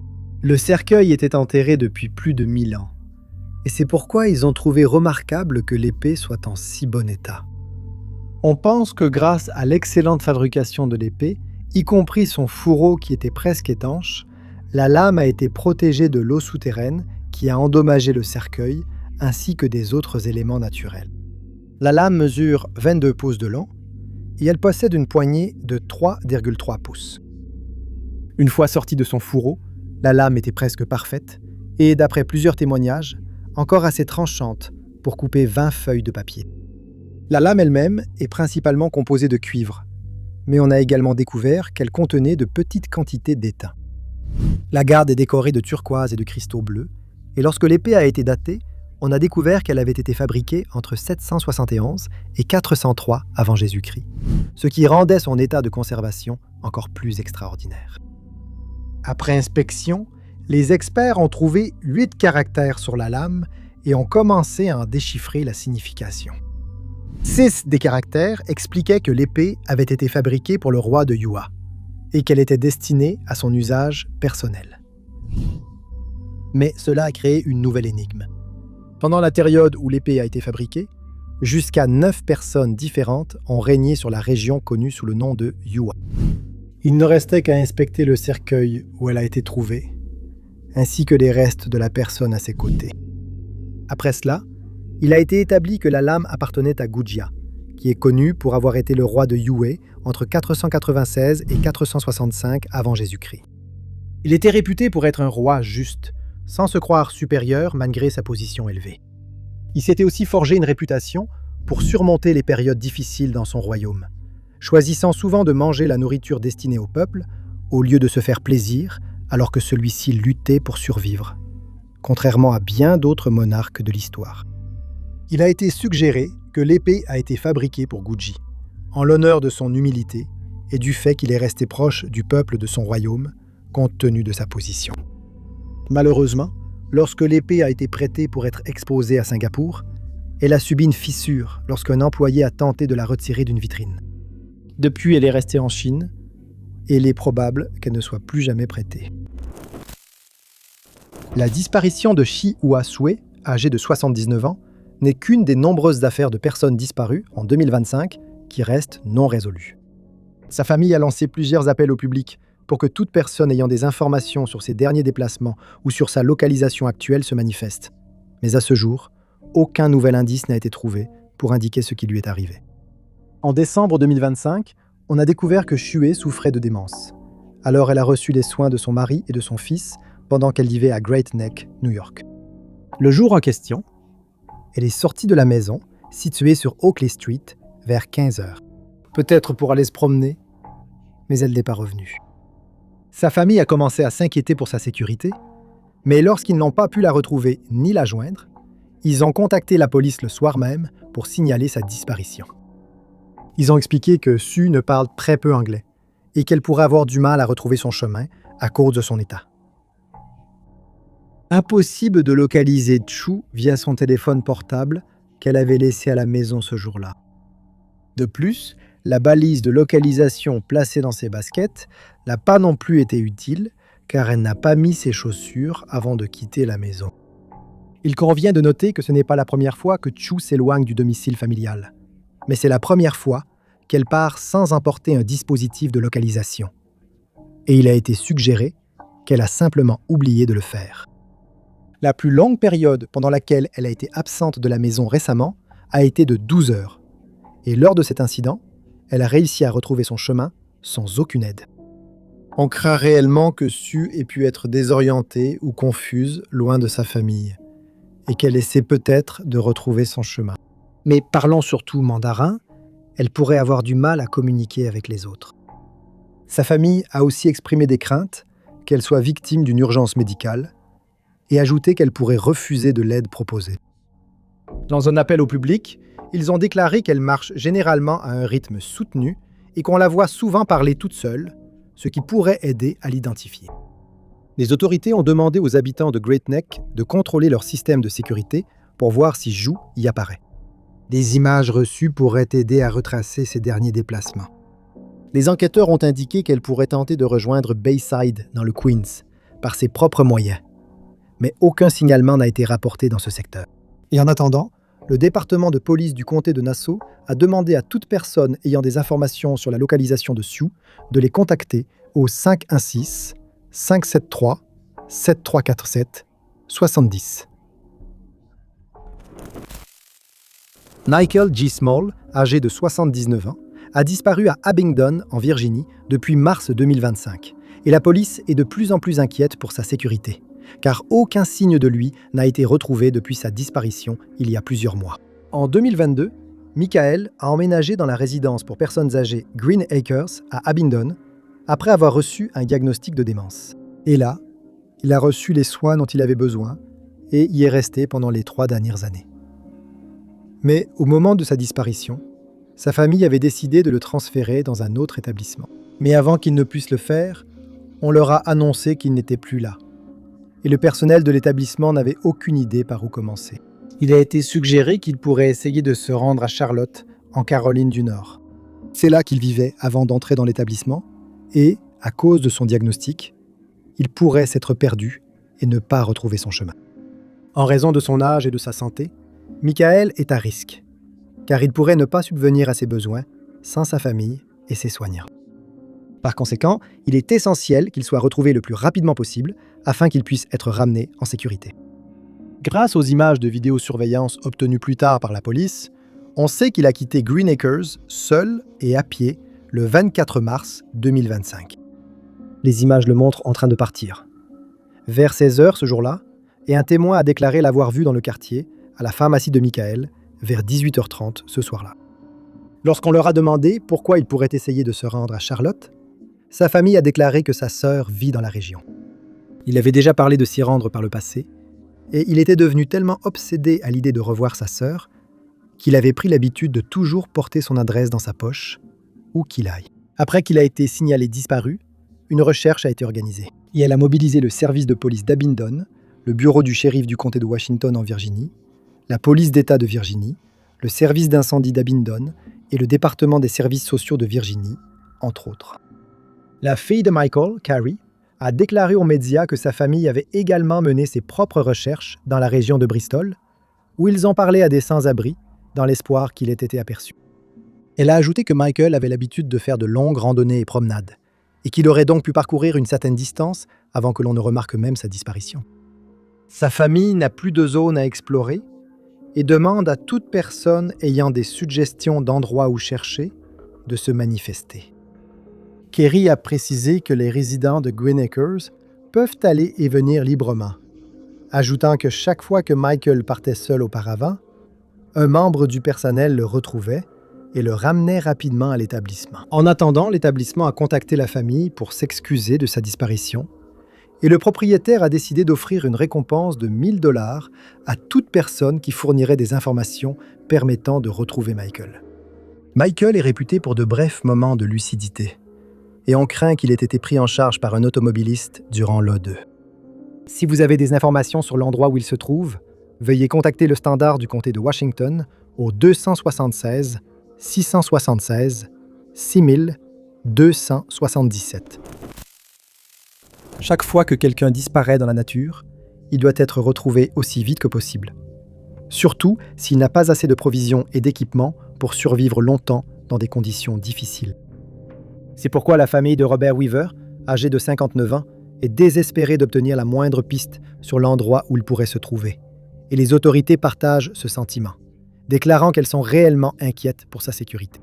Le cercueil était enterré depuis plus de 1000 ans. Et c'est pourquoi ils ont trouvé remarquable que l'épée soit en si bon état. On pense que grâce à l'excellente fabrication de l'épée, y compris son fourreau qui était presque étanche, la lame a été protégée de l'eau souterraine qui a endommagé le cercueil ainsi que des autres éléments naturels. La lame mesure 22 pouces de long et elle possède une poignée de 3,3 pouces. Une fois sortie de son fourreau, la lame était presque parfaite et, d'après plusieurs témoignages, encore assez tranchante pour couper 20 feuilles de papier. La lame elle-même est principalement composée de cuivre, mais on a également découvert qu'elle contenait de petites quantités d'étain. La garde est décorée de turquoise et de cristaux bleus, et lorsque l'épée a été datée, on a découvert qu'elle avait été fabriquée entre 771 et 403 avant Jésus-Christ, ce qui rendait son état de conservation encore plus extraordinaire. Après inspection, les experts ont trouvé 8 caractères sur la lame et ont commencé à en déchiffrer la signification. 6 des caractères expliquaient que l'épée avait été fabriquée pour le roi de Yua et qu'elle était destinée à son usage personnel. Mais cela a créé une nouvelle énigme. Pendant la période où l'épée a été fabriquée, jusqu'à 9 personnes différentes ont régné sur la région connue sous le nom de Yua. Il ne restait qu'à inspecter le cercueil où elle a été trouvée, ainsi que les restes de la personne à ses côtés. Après cela, il a été établi que la lame appartenait à Gudjia, qui est connu pour avoir été le roi de Yue entre 496 et 465 avant Jésus-Christ. Il était réputé pour être un roi juste, sans se croire supérieur malgré sa position élevée. Il s'était aussi forgé une réputation pour surmonter les périodes difficiles dans son royaume, choisissant souvent de manger la nourriture destinée au peuple au lieu de se faire plaisir alors que celui-ci luttait pour survivre, contrairement à bien d'autres monarques de l'histoire. Il a été suggéré que l'épée a été fabriquée pour Gudji, en l'honneur de son humilité et du fait qu'il est resté proche du peuple de son royaume, compte tenu de sa position. Malheureusement, lorsque l'épée a été prêtée pour être exposée à Singapour, Elle a subi une fissure lorsqu'un employé a tenté de la retirer d'une vitrine. Depuis, elle est restée en Chine et il est probable qu'elle ne soit plus jamais prêtée. La disparition de Shi Hua-Sui, âgée de 79 ans, n'est qu'une des nombreuses affaires de personnes disparues en 2025 qui restent non résolues. Sa famille a lancé plusieurs appels au public pour que toute personne ayant des informations sur ses derniers déplacements ou sur sa localisation actuelle se manifeste. Mais à ce jour, aucun nouvel indice n'a été trouvé pour indiquer ce qui lui est arrivé. En décembre 2025, on a découvert que Xue souffrait de démence. Alors elle a reçu les soins de son mari et de son fils pendant qu'elle vivait à Great Neck, New York. Le jour en question, elle est sortie de la maison, située sur Oakley Street, vers 15h. Peut-être pour aller se promener, mais elle n'est pas revenue. Sa famille a commencé à s'inquiéter pour sa sécurité, mais lorsqu'ils n'ont pas pu la retrouver ni la joindre, ils ont contacté la police le soir même pour signaler sa disparition. Ils ont expliqué que Sue ne parle très peu anglais et qu'elle pourrait avoir du mal à retrouver son chemin à cause de son état. Impossible de localiser Chu via son téléphone portable qu'elle avait laissé à la maison ce jour-là. De plus, la balise de localisation placée dans ses baskets n'a pas non plus été utile car elle n'a pas mis ses chaussures avant de quitter la maison. Il convient de noter que ce n'est pas la première fois que Chu s'éloigne du domicile familial, mais c'est la première fois qu'elle part sans emporter un dispositif de localisation. Et il a été suggéré qu'elle a simplement oublié de le faire. La plus longue période pendant laquelle elle a été absente de la maison récemment a été de 12 heures. Et lors de cet incident, elle a réussi à retrouver son chemin sans aucune aide. On craint réellement que Sue ait pu être désorientée ou confuse loin de sa famille, et qu'elle essaie peut-être de retrouver son chemin. Mais parlant surtout mandarin, elle pourrait avoir du mal à communiquer avec les autres. Sa famille a aussi exprimé des craintes qu'elle soit victime d'une urgence médicale et ajouté qu'elle pourrait refuser de l'aide proposée. Dans un appel au public, ils ont déclaré qu'elle marche généralement à un rythme soutenu et qu'on la voit souvent parler toute seule, ce qui pourrait aider à l'identifier. Les autorités ont demandé aux habitants de Great Neck de contrôler leur système de sécurité pour voir si Zhu y apparaît. Des images reçues pourraient aider à retracer ses derniers déplacements. Les enquêteurs ont indiqué qu'elle pourrait tenter de rejoindre Bayside dans le Queens par ses propres moyens. Mais aucun signalement n'a été rapporté dans ce secteur. Et en attendant, le département de police du comté de Nassau a demandé à toute personne ayant des informations sur la localisation de Sue de les contacter au 516-573-7347-70. Michael G. Small, âgé de 79 ans, a disparu à Abingdon, en Virginie, depuis mars 2025, et la police est de plus en plus inquiète pour sa sécurité, car aucun signe de lui n'a été retrouvé depuis sa disparition il y a plusieurs mois. En 2022, Michael a emménagé dans la résidence pour personnes âgées Green Acres à Abingdon, après avoir reçu un diagnostic de démence. Et là, il a reçu les soins dont il avait besoin et y est resté pendant les 3 dernières années. Mais au moment de sa disparition, sa famille avait décidé de le transférer dans un autre établissement. Mais avant qu'ils ne puissent le faire, on leur a annoncé qu'il n'était plus là. Et le personnel de l'établissement n'avait aucune idée par où commencer. Il a été suggéré qu'il pourrait essayer de se rendre à Charlotte, en Caroline du Nord. C'est là qu'il vivait avant d'entrer dans l'établissement, et, à cause de son diagnostic, il pourrait s'être perdu et ne pas retrouver son chemin. En raison de son âge et de sa santé, Michael est à risque, car il pourrait ne pas subvenir à ses besoins sans sa famille et ses soignants. Par conséquent, il est essentiel qu'il soit retrouvé le plus rapidement possible afin qu'il puisse être ramené en sécurité. Grâce aux images de vidéosurveillance obtenues plus tard par la police, on sait qu'il a quitté Green Acres seul et à pied le 24 mars 2025. Les images le montrent en train de partir. Vers 16h ce jour-là, et un témoin a déclaré l'avoir vu dans le quartier, à la pharmacie de Michael, vers 18h30 ce soir-là. Lorsqu'on leur a demandé pourquoi il pourrait essayer de se rendre à Charlotte, sa famille a déclaré que sa sœur vit dans la région. Il avait déjà parlé de s'y rendre par le passé, et il était devenu tellement obsédé à l'idée de revoir sa sœur qu'il avait pris l'habitude de toujours porter son adresse dans sa poche, où qu'il aille. Après qu'il a été signalé disparu, une recherche a été organisée, et elle a mobilisé le service de police d'Abingdon, le bureau du shérif du comté de Washington en Virginie, la police d'État de Virginie, le service d'incendie d'Abingdon et le département des services sociaux de Virginie, entre autres. La fille de Michael, Carrie, a déclaré aux médias que sa famille avait également mené ses propres recherches dans la région de Bristol, où ils ont parlé à des sans-abri dans l'espoir qu'il ait été aperçu. Elle a ajouté que Michael avait l'habitude de faire de longues randonnées et promenades, et qu'il aurait donc pu parcourir une certaine distance avant que l'on ne remarque même sa disparition. Sa famille n'a plus de zone à explorer et demande à toute personne ayant des suggestions d'endroits où chercher de se manifester. Kerry a précisé que les résidents de Green Acres peuvent aller et venir librement, ajoutant que chaque fois que Michael partait seul auparavant, un membre du personnel le retrouvait et le ramenait rapidement à l'établissement. En attendant, l'établissement a contacté la famille pour s'excuser de sa disparition et le propriétaire a décidé d'offrir une récompense de 1 000 $ à toute personne qui fournirait des informations permettant de retrouver Michael. Michael est réputé pour de brefs moments de lucidité et on craint qu'il ait été pris en charge par un automobiliste durant l'O2. Si vous avez des informations sur l'endroit où il se trouve, veuillez contacter le standard du comté de Washington au 276 676 6277. Chaque fois que quelqu'un disparaît dans la nature, il doit être retrouvé aussi vite que possible. Surtout s'il n'a pas assez de provisions et d'équipements pour survivre longtemps dans des conditions difficiles. C'est pourquoi la famille de Robert Weaver, âgée de 59 ans, est désespérée d'obtenir la moindre piste sur l'endroit où il pourrait se trouver. Et les autorités partagent ce sentiment, déclarant qu'elles sont réellement inquiètes pour sa sécurité.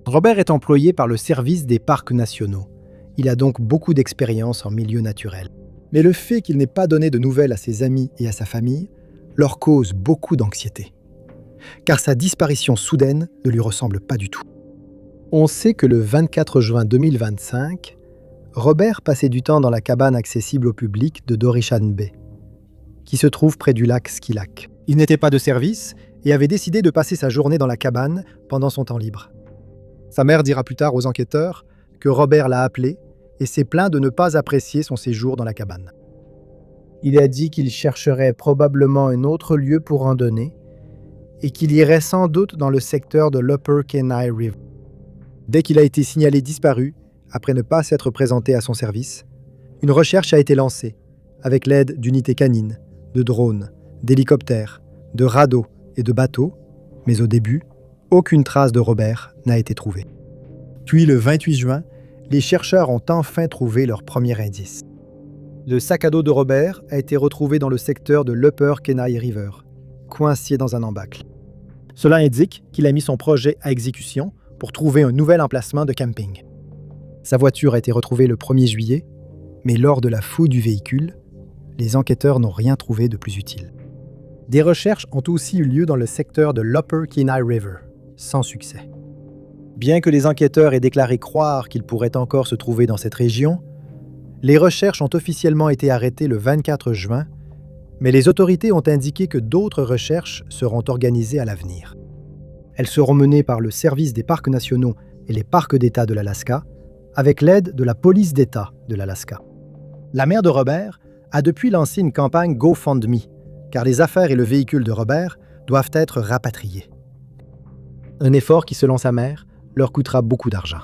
Robert est employé par le service des parcs nationaux. Il a donc beaucoup d'expérience en milieu naturel. Mais le fait qu'il n'ait pas donné de nouvelles à ses amis et à sa famille leur cause beaucoup d'anxiété. Car sa disparition soudaine ne lui ressemble pas du tout. On sait que le 24 juin 2025, Robert passait du temps dans la cabane accessible au public de Dorishan Bay, qui se trouve près du lac Skilak. Il n'était pas de service et avait décidé de passer sa journée dans la cabane pendant son temps libre. Sa mère dira plus tard aux enquêteurs que Robert l'a appelé et s'est plaint de ne pas apprécier son séjour dans la cabane. Il a dit qu'il chercherait probablement un autre lieu pour randonner et qu'il irait sans doute dans le secteur de l'Upper Kenai River. Dès qu'il a été signalé disparu, après ne pas s'être présenté à son service, une recherche a été lancée, avec l'aide d'unités canines, de drones, d'hélicoptères, de radeaux et de bateaux, mais au début, aucune trace de Robert n'a été trouvée. Puis le 28 juin, les chercheurs ont enfin trouvé leur premier indice. Le sac à dos de Robert a été retrouvé dans le secteur de l'Upper Kenai River, coincé dans un embâcle. Cela indique qu'il a mis son projet à exécution pour trouver un nouvel emplacement de camping. Sa voiture a été retrouvée le 1er juillet, mais lors de la fouille du véhicule, les enquêteurs n'ont rien trouvé de plus utile. Des recherches ont aussi eu lieu dans le secteur de l'Upper Kenai River, sans succès. Bien que les enquêteurs aient déclaré croire qu'il pourrait encore se trouver dans cette région, les recherches ont officiellement été arrêtées le 24 juin, mais les autorités ont indiqué que d'autres recherches seront organisées à l'avenir. Elles seront menées par le Service des parcs nationaux et les parcs d'État de l'Alaska, avec l'aide de la police d'État de l'Alaska. La mère de Robert a depuis lancé une campagne GoFundMe, car les affaires et le véhicule de Robert doivent être rapatriés. Un effort qui, selon sa mère, leur coûtera beaucoup d'argent.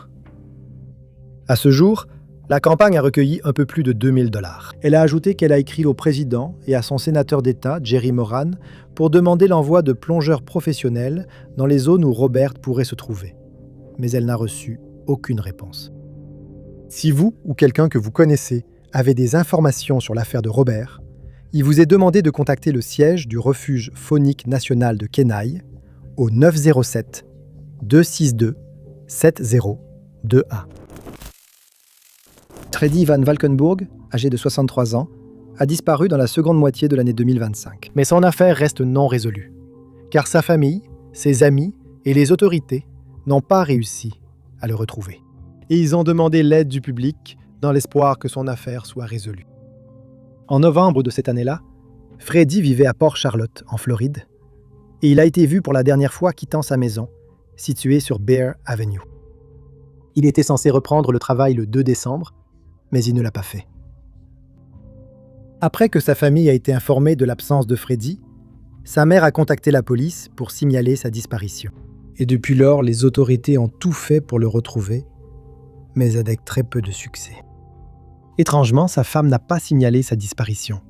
À ce jour, la campagne a recueilli un peu plus de 2 000 $. Elle a ajouté qu'elle a écrit au président et à son sénateur d'État, Jerry Moran, pour demander l'envoi de plongeurs professionnels dans les zones où Robert pourrait se trouver. Mais elle n'a reçu aucune réponse. Si vous ou quelqu'un que vous connaissez avez des informations sur l'affaire de Robert, il vous est demandé de contacter le siège du refuge faunique national de Kenai au 907 262 7021. Freddy Van Valkenburg, âgé de 63 ans, a disparu dans la seconde moitié de l'année 2025. Mais son affaire reste non résolue, car sa famille, ses amis et les autorités n'ont pas réussi à le retrouver. Et ils ont demandé l'aide du public dans l'espoir que son affaire soit résolue. En novembre de cette année-là, Freddy vivait à Port Charlotte, en Floride, et il a été vu pour la dernière fois quittant sa maison, située sur Bear Avenue. Il était censé reprendre le travail le 2 décembre, mais il ne l'a pas fait. Après que sa famille a été informée de l'absence de Freddy, sa mère a contacté la police pour signaler sa disparition. Et depuis lors, les autorités ont tout fait pour le retrouver, mais avec très peu de succès. Étrangement, sa femme n'a pas signalé sa disparition,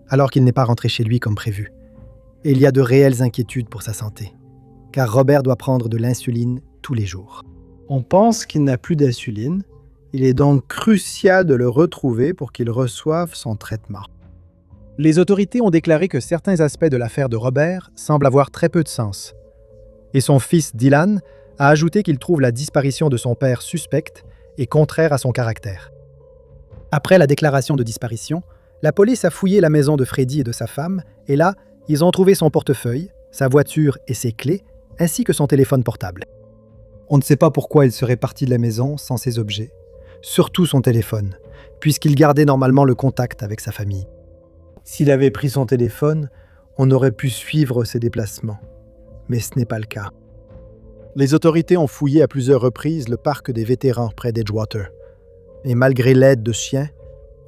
alors qu'il n'est pas rentré chez lui comme prévu. Et il y a de réelles inquiétudes pour sa santé, car Robert doit prendre de l'insuline tous les jours. On pense qu'il n'a plus d'insuline. Il est donc crucial de le retrouver pour qu'il reçoive son traitement. Les autorités ont déclaré que certains aspects de l'affaire de Robert semblent avoir très peu de sens. Et son fils Dylan a ajouté qu'il trouve la disparition de son père suspecte et contraire à son caractère. Après la déclaration de disparition, la police a fouillé la maison de Freddy et de sa femme, et là, ils ont trouvé son portefeuille, sa voiture et ses clés, ainsi que son téléphone portable. On ne sait pas pourquoi il serait parti de la maison sans ces objets, surtout son téléphone, puisqu'il gardait normalement le contact avec sa famille. S'il avait pris son téléphone, on aurait pu suivre ses déplacements, mais ce n'est pas le cas. Les autorités ont fouillé à plusieurs reprises le parc des vétérans près d'Edgewater, et malgré l'aide de chiens,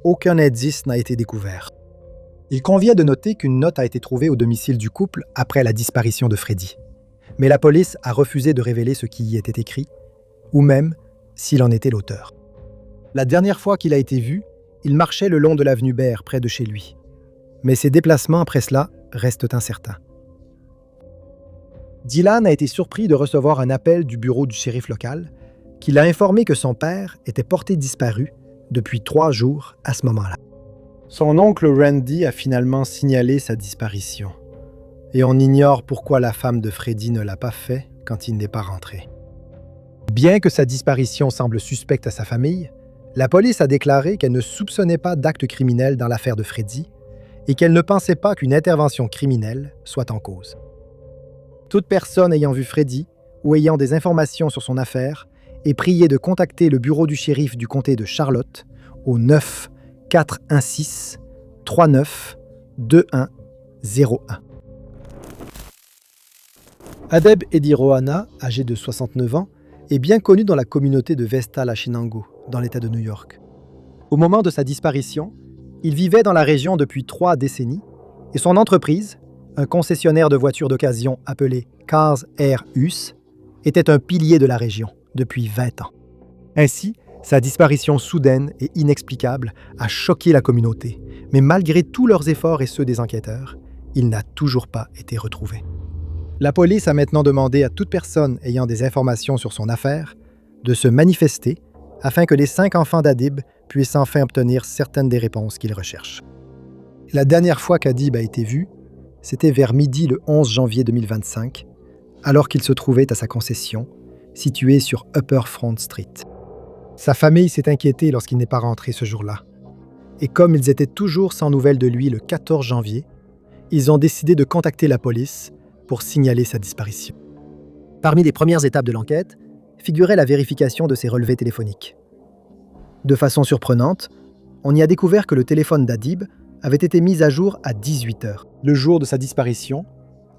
aucun indice n'a été découvert. Il convient de noter qu'une note a été trouvée au domicile du couple après la disparition de Freddy. Mais la police a refusé de révéler ce qui y était écrit, ou même s'il en était l'auteur. La dernière fois qu'il a été vu, il marchait le long de l'avenue Berr, près de chez lui. Mais ses déplacements après cela restent incertains. Dylan a été surpris de recevoir un appel du bureau du shérif local qui l'a informé que son père était porté disparu depuis 3 jours à ce moment-là. Son oncle Randy a finalement signalé sa disparition. Et on ignore pourquoi la femme de Freddy ne l'a pas fait quand il n'est pas rentré. Bien que sa disparition semble suspecte à sa famille, la police a déclaré qu'elle ne soupçonnait pas d'actes criminels dans l'affaire de Freddy et qu'elle ne pensait pas qu'une intervention criminelle soit en cause. Toute personne ayant vu Freddy ou ayant des informations sur son affaire est priée de contacter le bureau du shérif du comté de Charlotte au 9 416 39 2101. Adeb Edirohana, âgé de 69 ans, est bien connu dans la communauté de Vestal à Chenango, dans l'État de New York. Au moment de sa disparition, il vivait dans la région depuis 3 décennies et son entreprise, un concessionnaire de voitures d'occasion appelé Cars Air Us, était un pilier de la région depuis 20 ans. Ainsi, sa disparition soudaine et inexplicable a choqué la communauté, mais malgré tous leurs efforts et ceux des enquêteurs, il n'a toujours pas été retrouvé. La police a maintenant demandé à toute personne ayant des informations sur son affaire de se manifester afin que les 5 enfants d'Adib puissent enfin obtenir certaines des réponses qu'ils recherchent. La dernière fois qu'Adib a été vu, c'était vers midi le 11 janvier 2025, alors qu'il se trouvait à sa concession, située sur Upper Front Street. Sa famille s'est inquiétée lorsqu'il n'est pas rentré ce jour-là. Et comme ils étaient toujours sans nouvelles de lui le 14 janvier, ils ont décidé de contacter la police pour signaler sa disparition. Parmi les premières étapes de l'enquête figurait la vérification de ses relevés téléphoniques. De façon surprenante, on y a découvert que le téléphone d'Adib avait été mis à jour à 18h, le jour de sa disparition,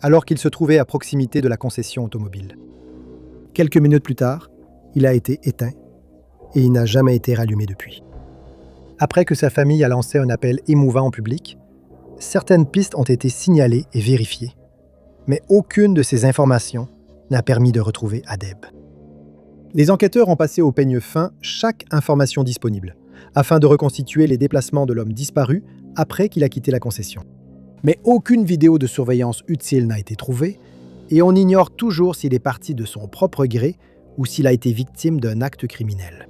alors qu'il se trouvait à proximité de la concession automobile. Quelques minutes plus tard, il a été éteint et il n'a jamais été rallumé depuis. Après que sa famille a lancé un appel émouvant en public, certaines pistes ont été signalées et vérifiées, mais aucune de ces informations n'a permis de retrouver Adeb. Les enquêteurs ont passé au peigne fin chaque information disponible, afin de reconstituer les déplacements de l'homme disparu après qu'il a quitté la concession. Mais aucune vidéo de surveillance utile n'a été trouvée, et on ignore toujours s'il est parti de son propre gré ou s'il a été victime d'un acte criminel.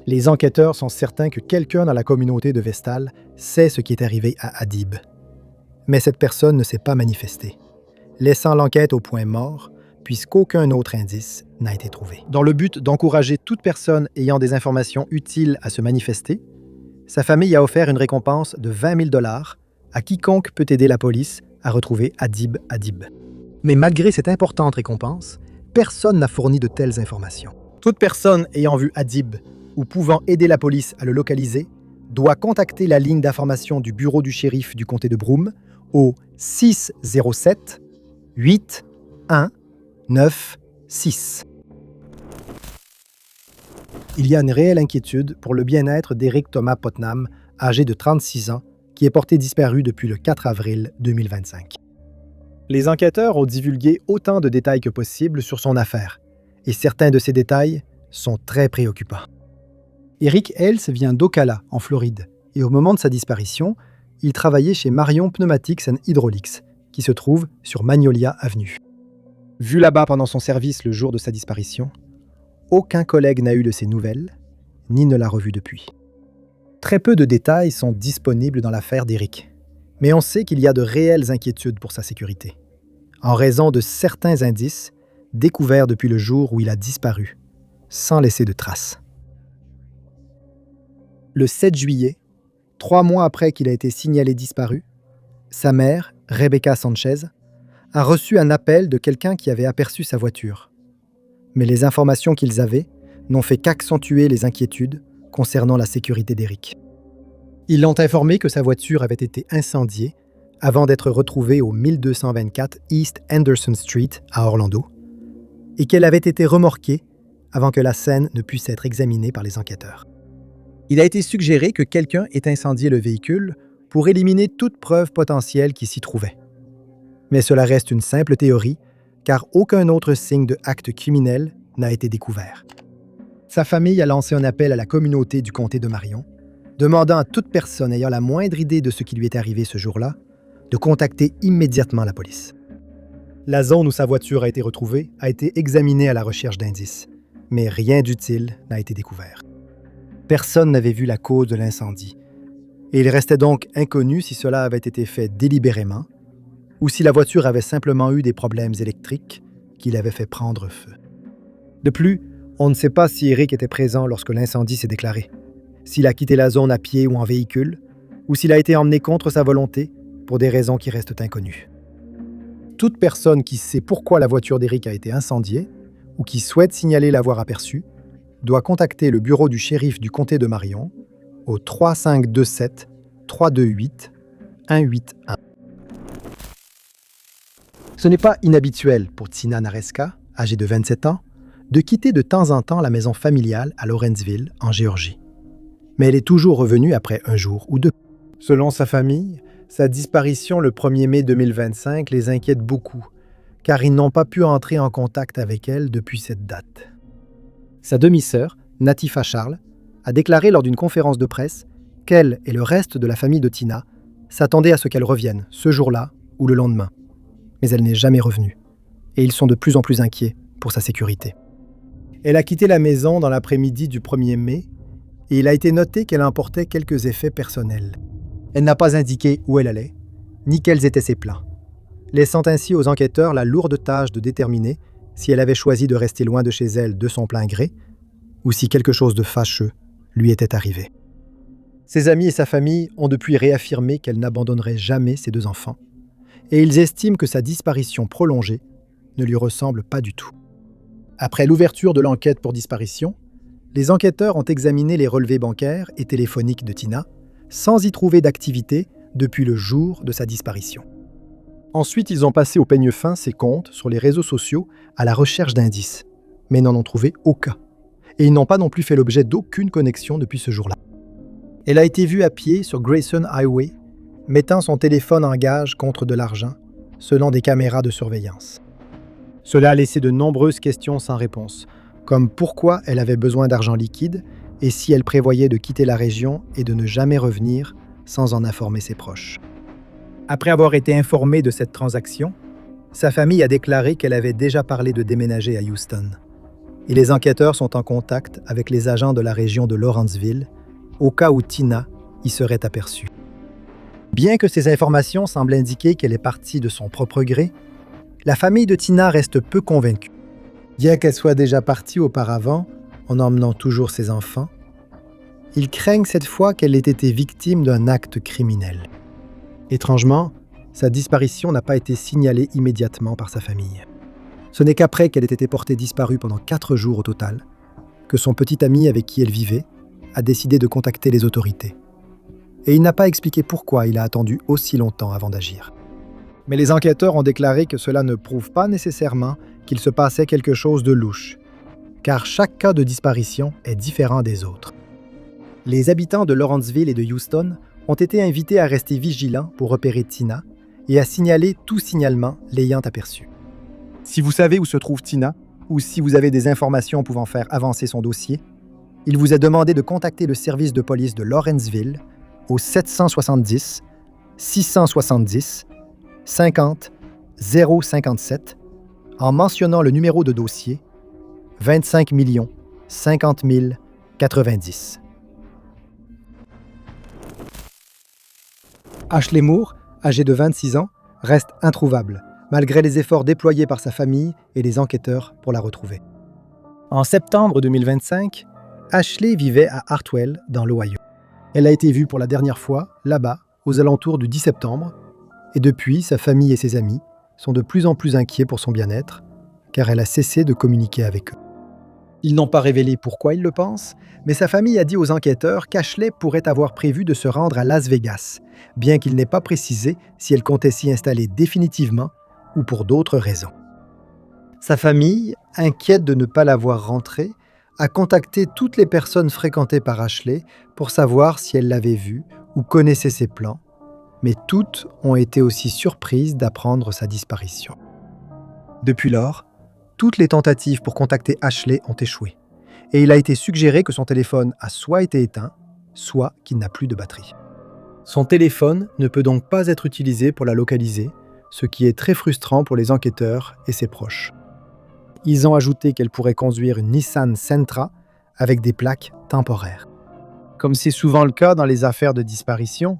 Les enquêteurs sont certains que quelqu'un dans la communauté de Vestal sait ce qui est arrivé à Adib. Mais cette personne ne s'est pas manifestée, laissant l'enquête au point mort, puisqu'aucun autre indice n'a été trouvé. Dans le but d'encourager toute personne ayant des informations utiles à se manifester, sa famille a offert une récompense de 20 000 $ à quiconque peut aider la police à retrouver Adib. Mais malgré cette importante récompense, personne n'a fourni de telles informations. Toute personne ayant vu Adib ou pouvant aider la police à le localiser doit contacter la ligne d'information du bureau du shérif du comté de Broome au 607 8196. Il y a une réelle inquiétude pour le bien-être d'Eric Thomas Putnam, âgé de 36 ans, qui est porté disparu depuis le 4 avril 2025. Les enquêteurs ont divulgué autant de détails que possible sur son affaire, et certains de ces détails sont très préoccupants. Eric Hales vient d'Ocala, en Floride, et au moment de sa disparition, il travaillait chez Marion Pneumatics and Hydraulics, qui se trouve sur Magnolia Avenue. Vu là-bas pendant son service le jour de sa disparition, aucun collègue n'a eu de ses nouvelles, ni ne l'a revu depuis. Très peu de détails sont disponibles dans l'affaire d'Eric, mais on sait qu'il y a de réelles inquiétudes pour sa sécurité, en raison de certains indices découverts depuis le jour où il a disparu, sans laisser de traces. Le 7 juillet, 3 mois après qu'il a été signalé disparu, sa mère, Rebecca Sanchez, a reçu un appel de quelqu'un qui avait aperçu sa voiture. Mais les informations qu'ils avaient n'ont fait qu'accentuer les inquiétudes concernant la sécurité d'Eric. Ils l'ont informé que sa voiture avait été incendiée avant d'être retrouvée au 1224 East Anderson Street à Orlando et qu'elle avait été remorquée avant que la scène ne puisse être examinée par les enquêteurs. Il a été suggéré que quelqu'un ait incendié le véhicule pour éliminer toute preuve potentielle qui s'y trouvait. Mais cela reste une simple théorie, car aucun autre signe de acte criminel n'a été découvert. Sa famille a lancé un appel à la communauté du comté de Marion, demandant à toute personne ayant la moindre idée de ce qui lui est arrivé ce jour-là de contacter immédiatement la police. La zone où sa voiture a été retrouvée a été examinée à la recherche d'indices, mais rien d'utile n'a été découvert. Personne n'avait vu la cause de l'incendie, et il restait donc inconnu si cela avait été fait délibérément ou si la voiture avait simplement eu des problèmes électriques qui l'avaient fait prendre feu. De plus, on ne sait pas si Eric était présent lorsque l'incendie s'est déclaré, s'il a quitté la zone à pied ou en véhicule, ou s'il a été emmené contre sa volonté pour des raisons qui restent inconnues. Toute personne qui sait pourquoi la voiture d'Eric a été incendiée ou qui souhaite signaler l'avoir aperçue doit contacter le bureau du shérif du comté de Marion au 3527 328 181. Ce n'est pas inhabituel pour Tina Nareska, âgée de 27 ans, de quitter de temps en temps la maison familiale à Lawrenceville, en Géorgie. Mais elle est toujours revenue après un jour ou deux. Selon sa famille, sa disparition le 1er mai 2025 les inquiète beaucoup, car ils n'ont pas pu entrer en contact avec elle depuis cette date. Sa demi-sœur, Natifa Charles, a déclaré lors d'une conférence de presse qu'elle et le reste de la famille de Tina s'attendaient à ce qu'elle revienne ce jour-là ou le lendemain. Mais elle n'est jamais revenue, et ils sont de plus en plus inquiets pour sa sécurité. Elle a quitté la maison dans l'après-midi du 1er mai, et il a été noté qu'elle emportait quelques effets personnels. Elle n'a pas indiqué où elle allait, ni quels étaient ses plans, laissant ainsi aux enquêteurs la lourde tâche de déterminer si elle avait choisi de rester loin de chez elle de son plein gré, ou si quelque chose de fâcheux lui était arrivé. Ses amis et sa famille ont depuis réaffirmé qu'elle n'abandonnerait jamais ses 2 enfants, et ils estiment que sa disparition prolongée ne lui ressemble pas du tout. Après l'ouverture de l'enquête pour disparition, les enquêteurs ont examiné les relevés bancaires et téléphoniques de Tina, sans y trouver d'activité depuis le jour de sa disparition. Ensuite, ils ont passé au peigne fin ses comptes sur les réseaux sociaux à la recherche d'indices, mais n'en ont trouvé aucun. Et ils n'ont pas non plus fait l'objet d'aucune connexion depuis ce jour-là. Elle a été vue à pied sur Grayson Highway, mettant son téléphone en gage contre de l'argent, selon des caméras de surveillance. Cela a laissé de nombreuses questions sans réponse, comme pourquoi elle avait besoin d'argent liquide et si elle prévoyait de quitter la région et de ne jamais revenir sans en informer ses proches. Après avoir été informée de cette transaction, sa famille a déclaré qu'elle avait déjà parlé de déménager à Houston. Et les enquêteurs sont en contact avec les agents de la région de Lawrenceville, au cas où Tina y serait aperçue. Bien que ces informations semblent indiquer qu'elle est partie de son propre gré, la famille de Tina reste peu convaincue. Bien qu'elle soit déjà partie auparavant, en emmenant toujours ses enfants, ils craignent cette fois qu'elle ait été victime d'un acte criminel. Étrangement, sa disparition n'a pas été signalée immédiatement par sa famille. Ce n'est qu'après qu'elle ait été portée disparue pendant 4 jours au total, que son petit ami avec qui elle vivait a décidé de contacter les autorités. Et il n'a pas expliqué pourquoi il a attendu aussi longtemps avant d'agir. Mais les enquêteurs ont déclaré que cela ne prouve pas nécessairement qu'il se passait quelque chose de louche, car chaque cas de disparition est différent des autres. Les habitants de Lawrenceville et de Houston ont été invités à rester vigilants pour repérer Tina et a signalé tout signalement l'ayant aperçu. Si vous savez où se trouve Tina, ou si vous avez des informations pouvant faire avancer son dossier, il vous est demandé de contacter le service de police de Lawrenceville au 770 670 50 057 en mentionnant le numéro de dossier 25 50 090. Ashley Moore, âgée de 26 ans, reste introuvable, malgré les efforts déployés par sa famille et les enquêteurs pour la retrouver. En septembre 2025, Ashley vivait à Hartwell, dans l'Ohio. Elle a été vue pour la dernière fois, là-bas, aux alentours du 10 septembre, et depuis, sa famille et ses amis sont de plus en plus inquiets pour son bien-être, car elle a cessé de communiquer avec eux. Ils n'ont pas révélé pourquoi ils le pensent, mais sa famille a dit aux enquêteurs qu'Ashley pourrait avoir prévu de se rendre à Las Vegas, bien qu'il n'ait pas précisé si elle comptait s'y installer définitivement ou pour d'autres raisons. Sa famille, inquiète de ne pas la voir rentrer, a contacté toutes les personnes fréquentées par Ashley pour savoir si elle l'avait vue ou connaissait ses plans, mais toutes ont été aussi surprises d'apprendre sa disparition. Depuis lors, toutes les tentatives pour contacter Ashley ont échoué, et il a été suggéré que son téléphone a soit été éteint, soit qu'il n'a plus de batterie. Son téléphone ne peut donc pas être utilisé pour la localiser, ce qui est très frustrant pour les enquêteurs et ses proches. Ils ont ajouté qu'elle pourrait conduire une Nissan Sentra avec des plaques temporaires. Comme c'est souvent le cas dans les affaires de disparition,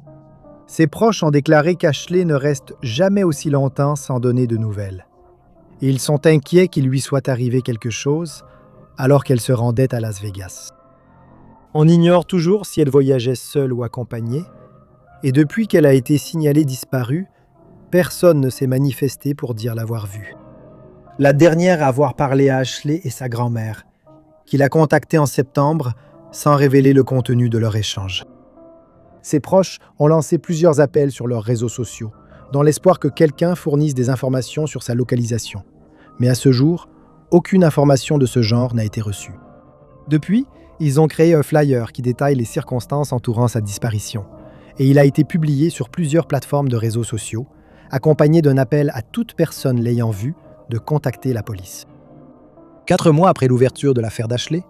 ses proches ont déclaré qu'Ashley ne reste jamais aussi longtemps sans donner de nouvelles. Et ils sont inquiets qu'il lui soit arrivé quelque chose alors qu'elle se rendait à Las Vegas. On ignore toujours si elle voyageait seule ou accompagnée, et depuis qu'elle a été signalée disparue, personne ne s'est manifesté pour dire l'avoir vue. La dernière à avoir parlé à Ashley est sa grand-mère, qui l'a contactée en septembre sans révéler le contenu de leur échange. Ses proches ont lancé plusieurs appels sur leurs réseaux sociaux, dans l'espoir que quelqu'un fournisse des informations sur sa localisation. Mais à ce jour, aucune information de ce genre n'a été reçue. Depuis, ils ont créé un flyer qui détaille les circonstances entourant sa disparition, et il a été publié sur plusieurs plateformes de réseaux sociaux, accompagné d'un appel à toute personne l'ayant vu de contacter la police. 4 mois après l'ouverture de l'affaire d'Ashley,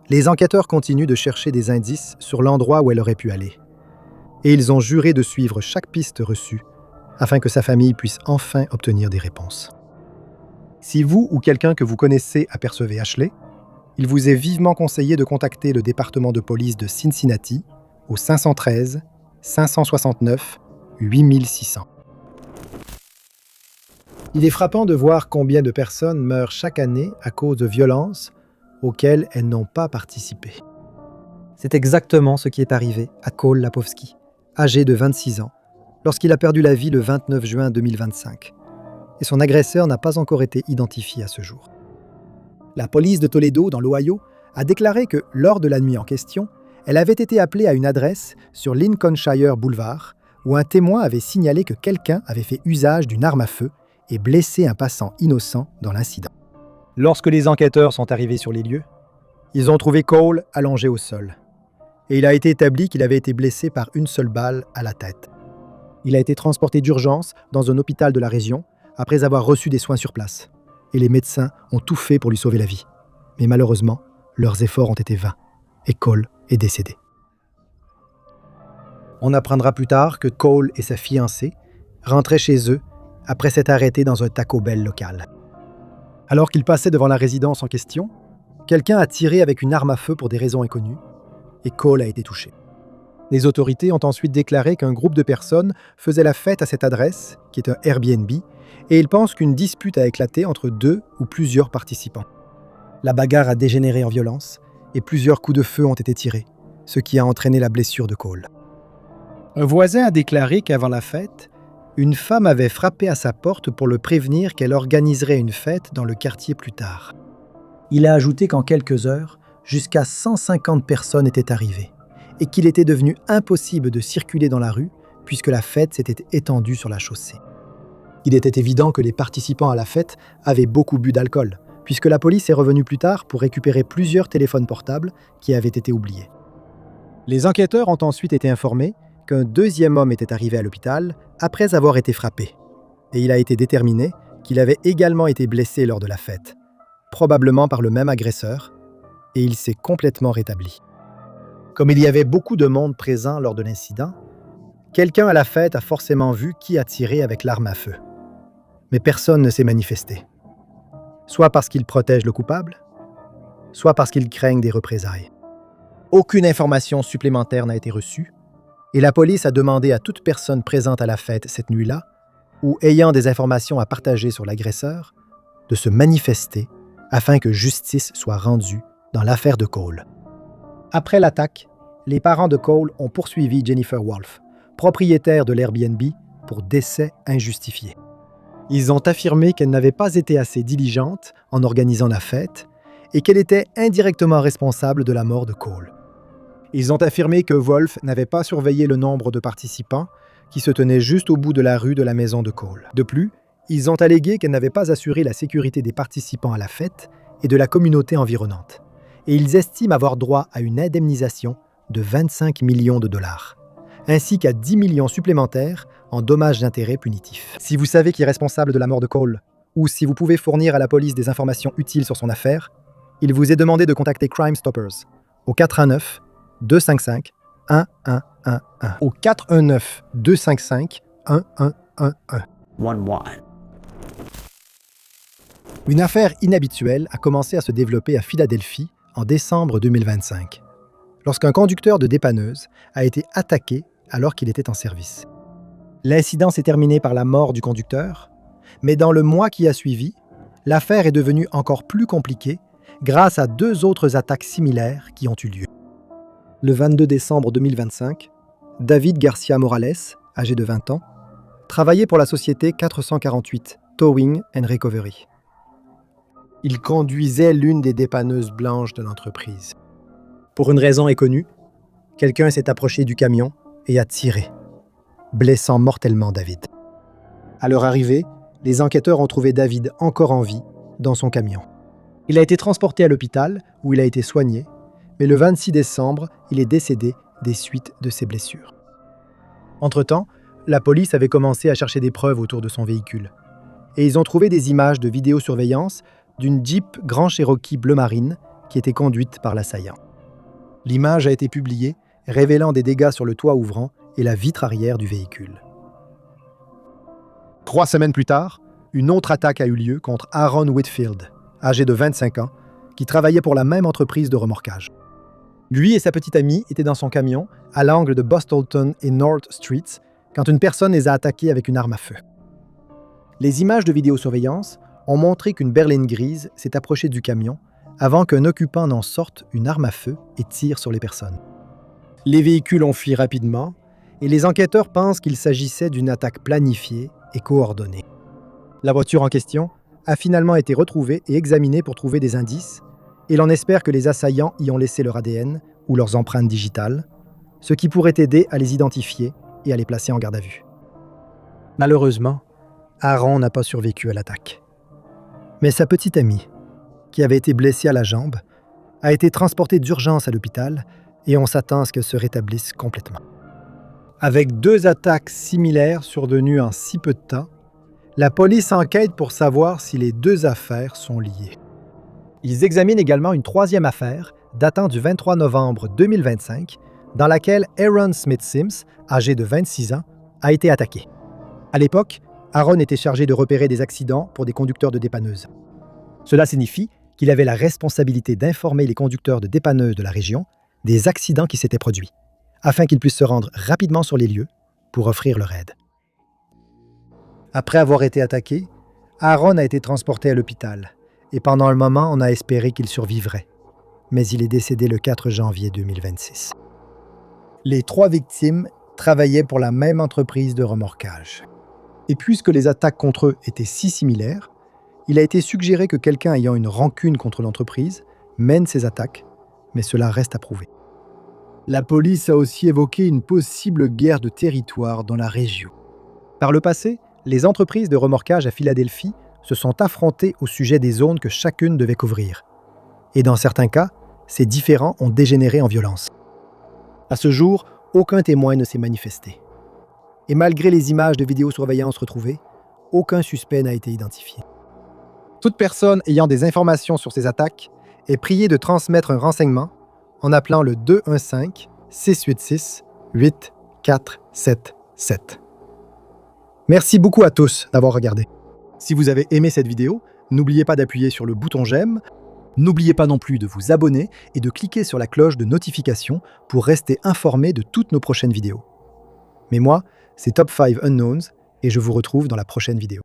les enquêteurs continuent de chercher des indices sur l'endroit où elle aurait pu aller. Et ils ont juré de suivre chaque piste reçue afin que sa famille puisse enfin obtenir des réponses. Si vous ou quelqu'un que vous connaissez apercevez Ashley, il vous est vivement conseillé de contacter le département de police de Cincinnati au 513 569 8600. Il est frappant de voir combien de personnes meurent chaque année à cause de violences auxquelles elles n'ont pas participé. C'est exactement ce qui est arrivé à Cole Lapowski, âgé de 26 ans, lorsqu'il a perdu la vie le 29 juin 2025. Et son agresseur n'a pas encore été identifié à ce jour. La police de Toledo, dans l'Ohio, a déclaré que, lors de la nuit en question, elle avait été appelée à une adresse sur Lincolnshire Boulevard, où un témoin avait signalé que quelqu'un avait fait usage d'une arme à feu et blessé un passant innocent dans l'incident. Lorsque les enquêteurs sont arrivés sur les lieux, ils ont trouvé Cole allongé au sol. Et il a été établi qu'il avait été blessé par une seule balle à la tête. Il a été transporté d'urgence dans un hôpital de la région après avoir reçu des soins sur place. Et les médecins ont tout fait pour lui sauver la vie. Mais malheureusement, leurs efforts ont été vains. Et Cole est décédé. On apprendra plus tard que Cole et sa fiancée rentraient chez eux après s'être arrêtés dans un Taco Bell local. Alors qu'ils passaient devant la résidence en question, quelqu'un a tiré avec une arme à feu pour des raisons inconnues, et Cole a été touché. Les autorités ont ensuite déclaré qu'un groupe de personnes faisait la fête à cette adresse, qui est un Airbnb, et ils pensent qu'une dispute a éclaté entre 2 ou plusieurs participants. La bagarre a dégénéré en violence, et plusieurs coups de feu ont été tirés, ce qui a entraîné la blessure de Cole. Un voisin a déclaré qu'avant la fête, une femme avait frappé à sa porte pour le prévenir qu'elle organiserait une fête dans le quartier plus tard. Il a ajouté qu'en quelques heures, jusqu'à 150 personnes étaient arrivées et qu'il était devenu impossible de circuler dans la rue puisque la fête s'était étendue sur la chaussée. Il était évident que les participants à la fête avaient beaucoup bu d'alcool, puisque la police est revenue plus tard pour récupérer plusieurs téléphones portables qui avaient été oubliés. Les enquêteurs ont ensuite été informés qu'un deuxième homme était arrivé à l'hôpital après avoir été frappé. Et il a été déterminé qu'il avait également été blessé lors de la fête, probablement par le même agresseur, et il s'est complètement rétabli. Comme il y avait beaucoup de monde présent lors de l'incident, quelqu'un à la fête a forcément vu qui a tiré avec l'arme à feu. Mais personne ne s'est manifesté. Soit parce qu'ils protègent le coupable, soit parce qu'ils craignent des représailles. Aucune information supplémentaire n'a été reçue, et la police a demandé à toute personne présente à la fête cette nuit-là, ou ayant des informations à partager sur l'agresseur, de se manifester afin que justice soit rendue dans l'affaire de Cole. Après l'attaque, les parents de Cole ont poursuivi Jennifer Wolfe, propriétaire de l'Airbnb, pour décès injustifié. Ils ont affirmé qu'elle n'avait pas été assez diligente en organisant la fête et qu'elle était indirectement responsable de la mort de Cole. Ils ont affirmé que Wolfe n'avait pas surveillé le nombre de participants qui se tenaient juste au bout de la rue de la maison de Cole. De plus, ils ont allégué qu'elle n'avait pas assuré la sécurité des participants à la fête et de la communauté environnante. Et ils estiment avoir droit à une indemnisation de 25 millions de dollars, ainsi qu'à 10 millions supplémentaires en dommages d'intérêt punitifs. Si vous savez qui est responsable de la mort de Cole, ou si vous pouvez fournir à la police des informations utiles sur son affaire, il vous est demandé de contacter Crime Stoppers au 419-255-1111. Au 419-255-1111. Une affaire inhabituelle a commencé à se développer à Philadelphie en décembre 2025, lorsqu'un conducteur de dépanneuse a été attaqué alors qu'il était en service. L'incident s'est terminé par la mort du conducteur, mais dans le mois qui a suivi, l'affaire est devenue encore plus compliquée grâce à 2 autres attaques similaires qui ont eu lieu. Le 22 décembre 2025, David Garcia Morales, âgé de 20 ans, travaillait pour la société 448 Towing and Recovery. Il conduisait l'une des dépanneuses blanches de l'entreprise. Pour une raison inconnue, quelqu'un s'est approché du camion et a tiré, blessant mortellement David. À leur arrivée, les enquêteurs ont trouvé David encore en vie dans son camion. Il a été transporté à l'hôpital où il a été soigné, mais le 26 décembre, il est décédé des suites de ses blessures. Entre-temps, la police avait commencé à chercher des preuves autour de son véhicule, et ils ont trouvé des images de vidéosurveillance d'une Jeep Grand Cherokee bleu marine qui était conduite par l'assaillant. L'image a été publiée, révélant des dégâts sur le toit ouvrant et la vitre arrière du véhicule. 3 semaines plus tard, une autre attaque a eu lieu contre Aaron Whitfield, âgé de 25 ans, qui travaillait pour la même entreprise de remorquage. Lui et sa petite amie étaient dans son camion à l'angle de Bostleton et North Streets quand une personne les a attaqués avec une arme à feu. Les images de vidéosurveillance ont montré qu'une berline grise s'est approchée du camion avant qu'un occupant n'en sorte une arme à feu et tire sur les personnes. Les véhicules ont fui rapidement et les enquêteurs pensent qu'il s'agissait d'une attaque planifiée et coordonnée. La voiture en question a finalement été retrouvée et examinée pour trouver des indices, et l'on espère que les assaillants y ont laissé leur ADN ou leurs empreintes digitales, ce qui pourrait aider à les identifier et à les placer en garde à vue. Malheureusement, Aaron n'a pas survécu à l'attaque. Mais sa petite amie, qui avait été blessée à la jambe, a été transportée d'urgence à l'hôpital et on s'attend à ce qu'elle se rétablisse complètement. Avec 2 attaques similaires survenues en si peu de temps, la police enquête pour savoir si les 2 affaires sont liées. Ils examinent également une 3e affaire datant du 23 novembre 2025 dans laquelle Aaron Smith Sims, âgé de 26 ans, a été attaqué. À l'époque, Aaron était chargé de repérer des accidents pour des conducteurs de dépanneuses. Cela signifie qu'il avait la responsabilité d'informer les conducteurs de dépanneuses de la région des accidents qui s'étaient produits, afin qu'ils puissent se rendre rapidement sur les lieux pour offrir leur aide. Après avoir été attaqué, Aaron a été transporté à l'hôpital et pendant un moment, on a espéré qu'il survivrait. Mais il est décédé le 4 janvier 2026. Les 3 victimes travaillaient pour la même entreprise de remorquage. Et puisque les attaques contre eux étaient si similaires, il a été suggéré que quelqu'un ayant une rancune contre l'entreprise mène ces attaques, mais cela reste à prouver. La police a aussi évoqué une possible guerre de territoire dans la région. Par le passé, les entreprises de remorquage à Philadelphie se sont affrontées au sujet des zones que chacune devait couvrir. Et dans certains cas, ces différends ont dégénéré en violence. À ce jour, aucun témoin ne s'est manifesté. Et malgré les images de vidéosurveillance retrouvées, aucun suspect n'a été identifié. Toute personne ayant des informations sur ces attaques est priée de transmettre un renseignement en appelant le 215-686-8477. Merci beaucoup à tous d'avoir regardé. Si vous avez aimé cette vidéo, n'oubliez pas d'appuyer sur le bouton j'aime. N'oubliez pas non plus de vous abonner et de cliquer sur la cloche de notification pour rester informé de toutes nos prochaines vidéos. Mais moi, c'est Top 5 Unknowns et je vous retrouve dans la prochaine vidéo.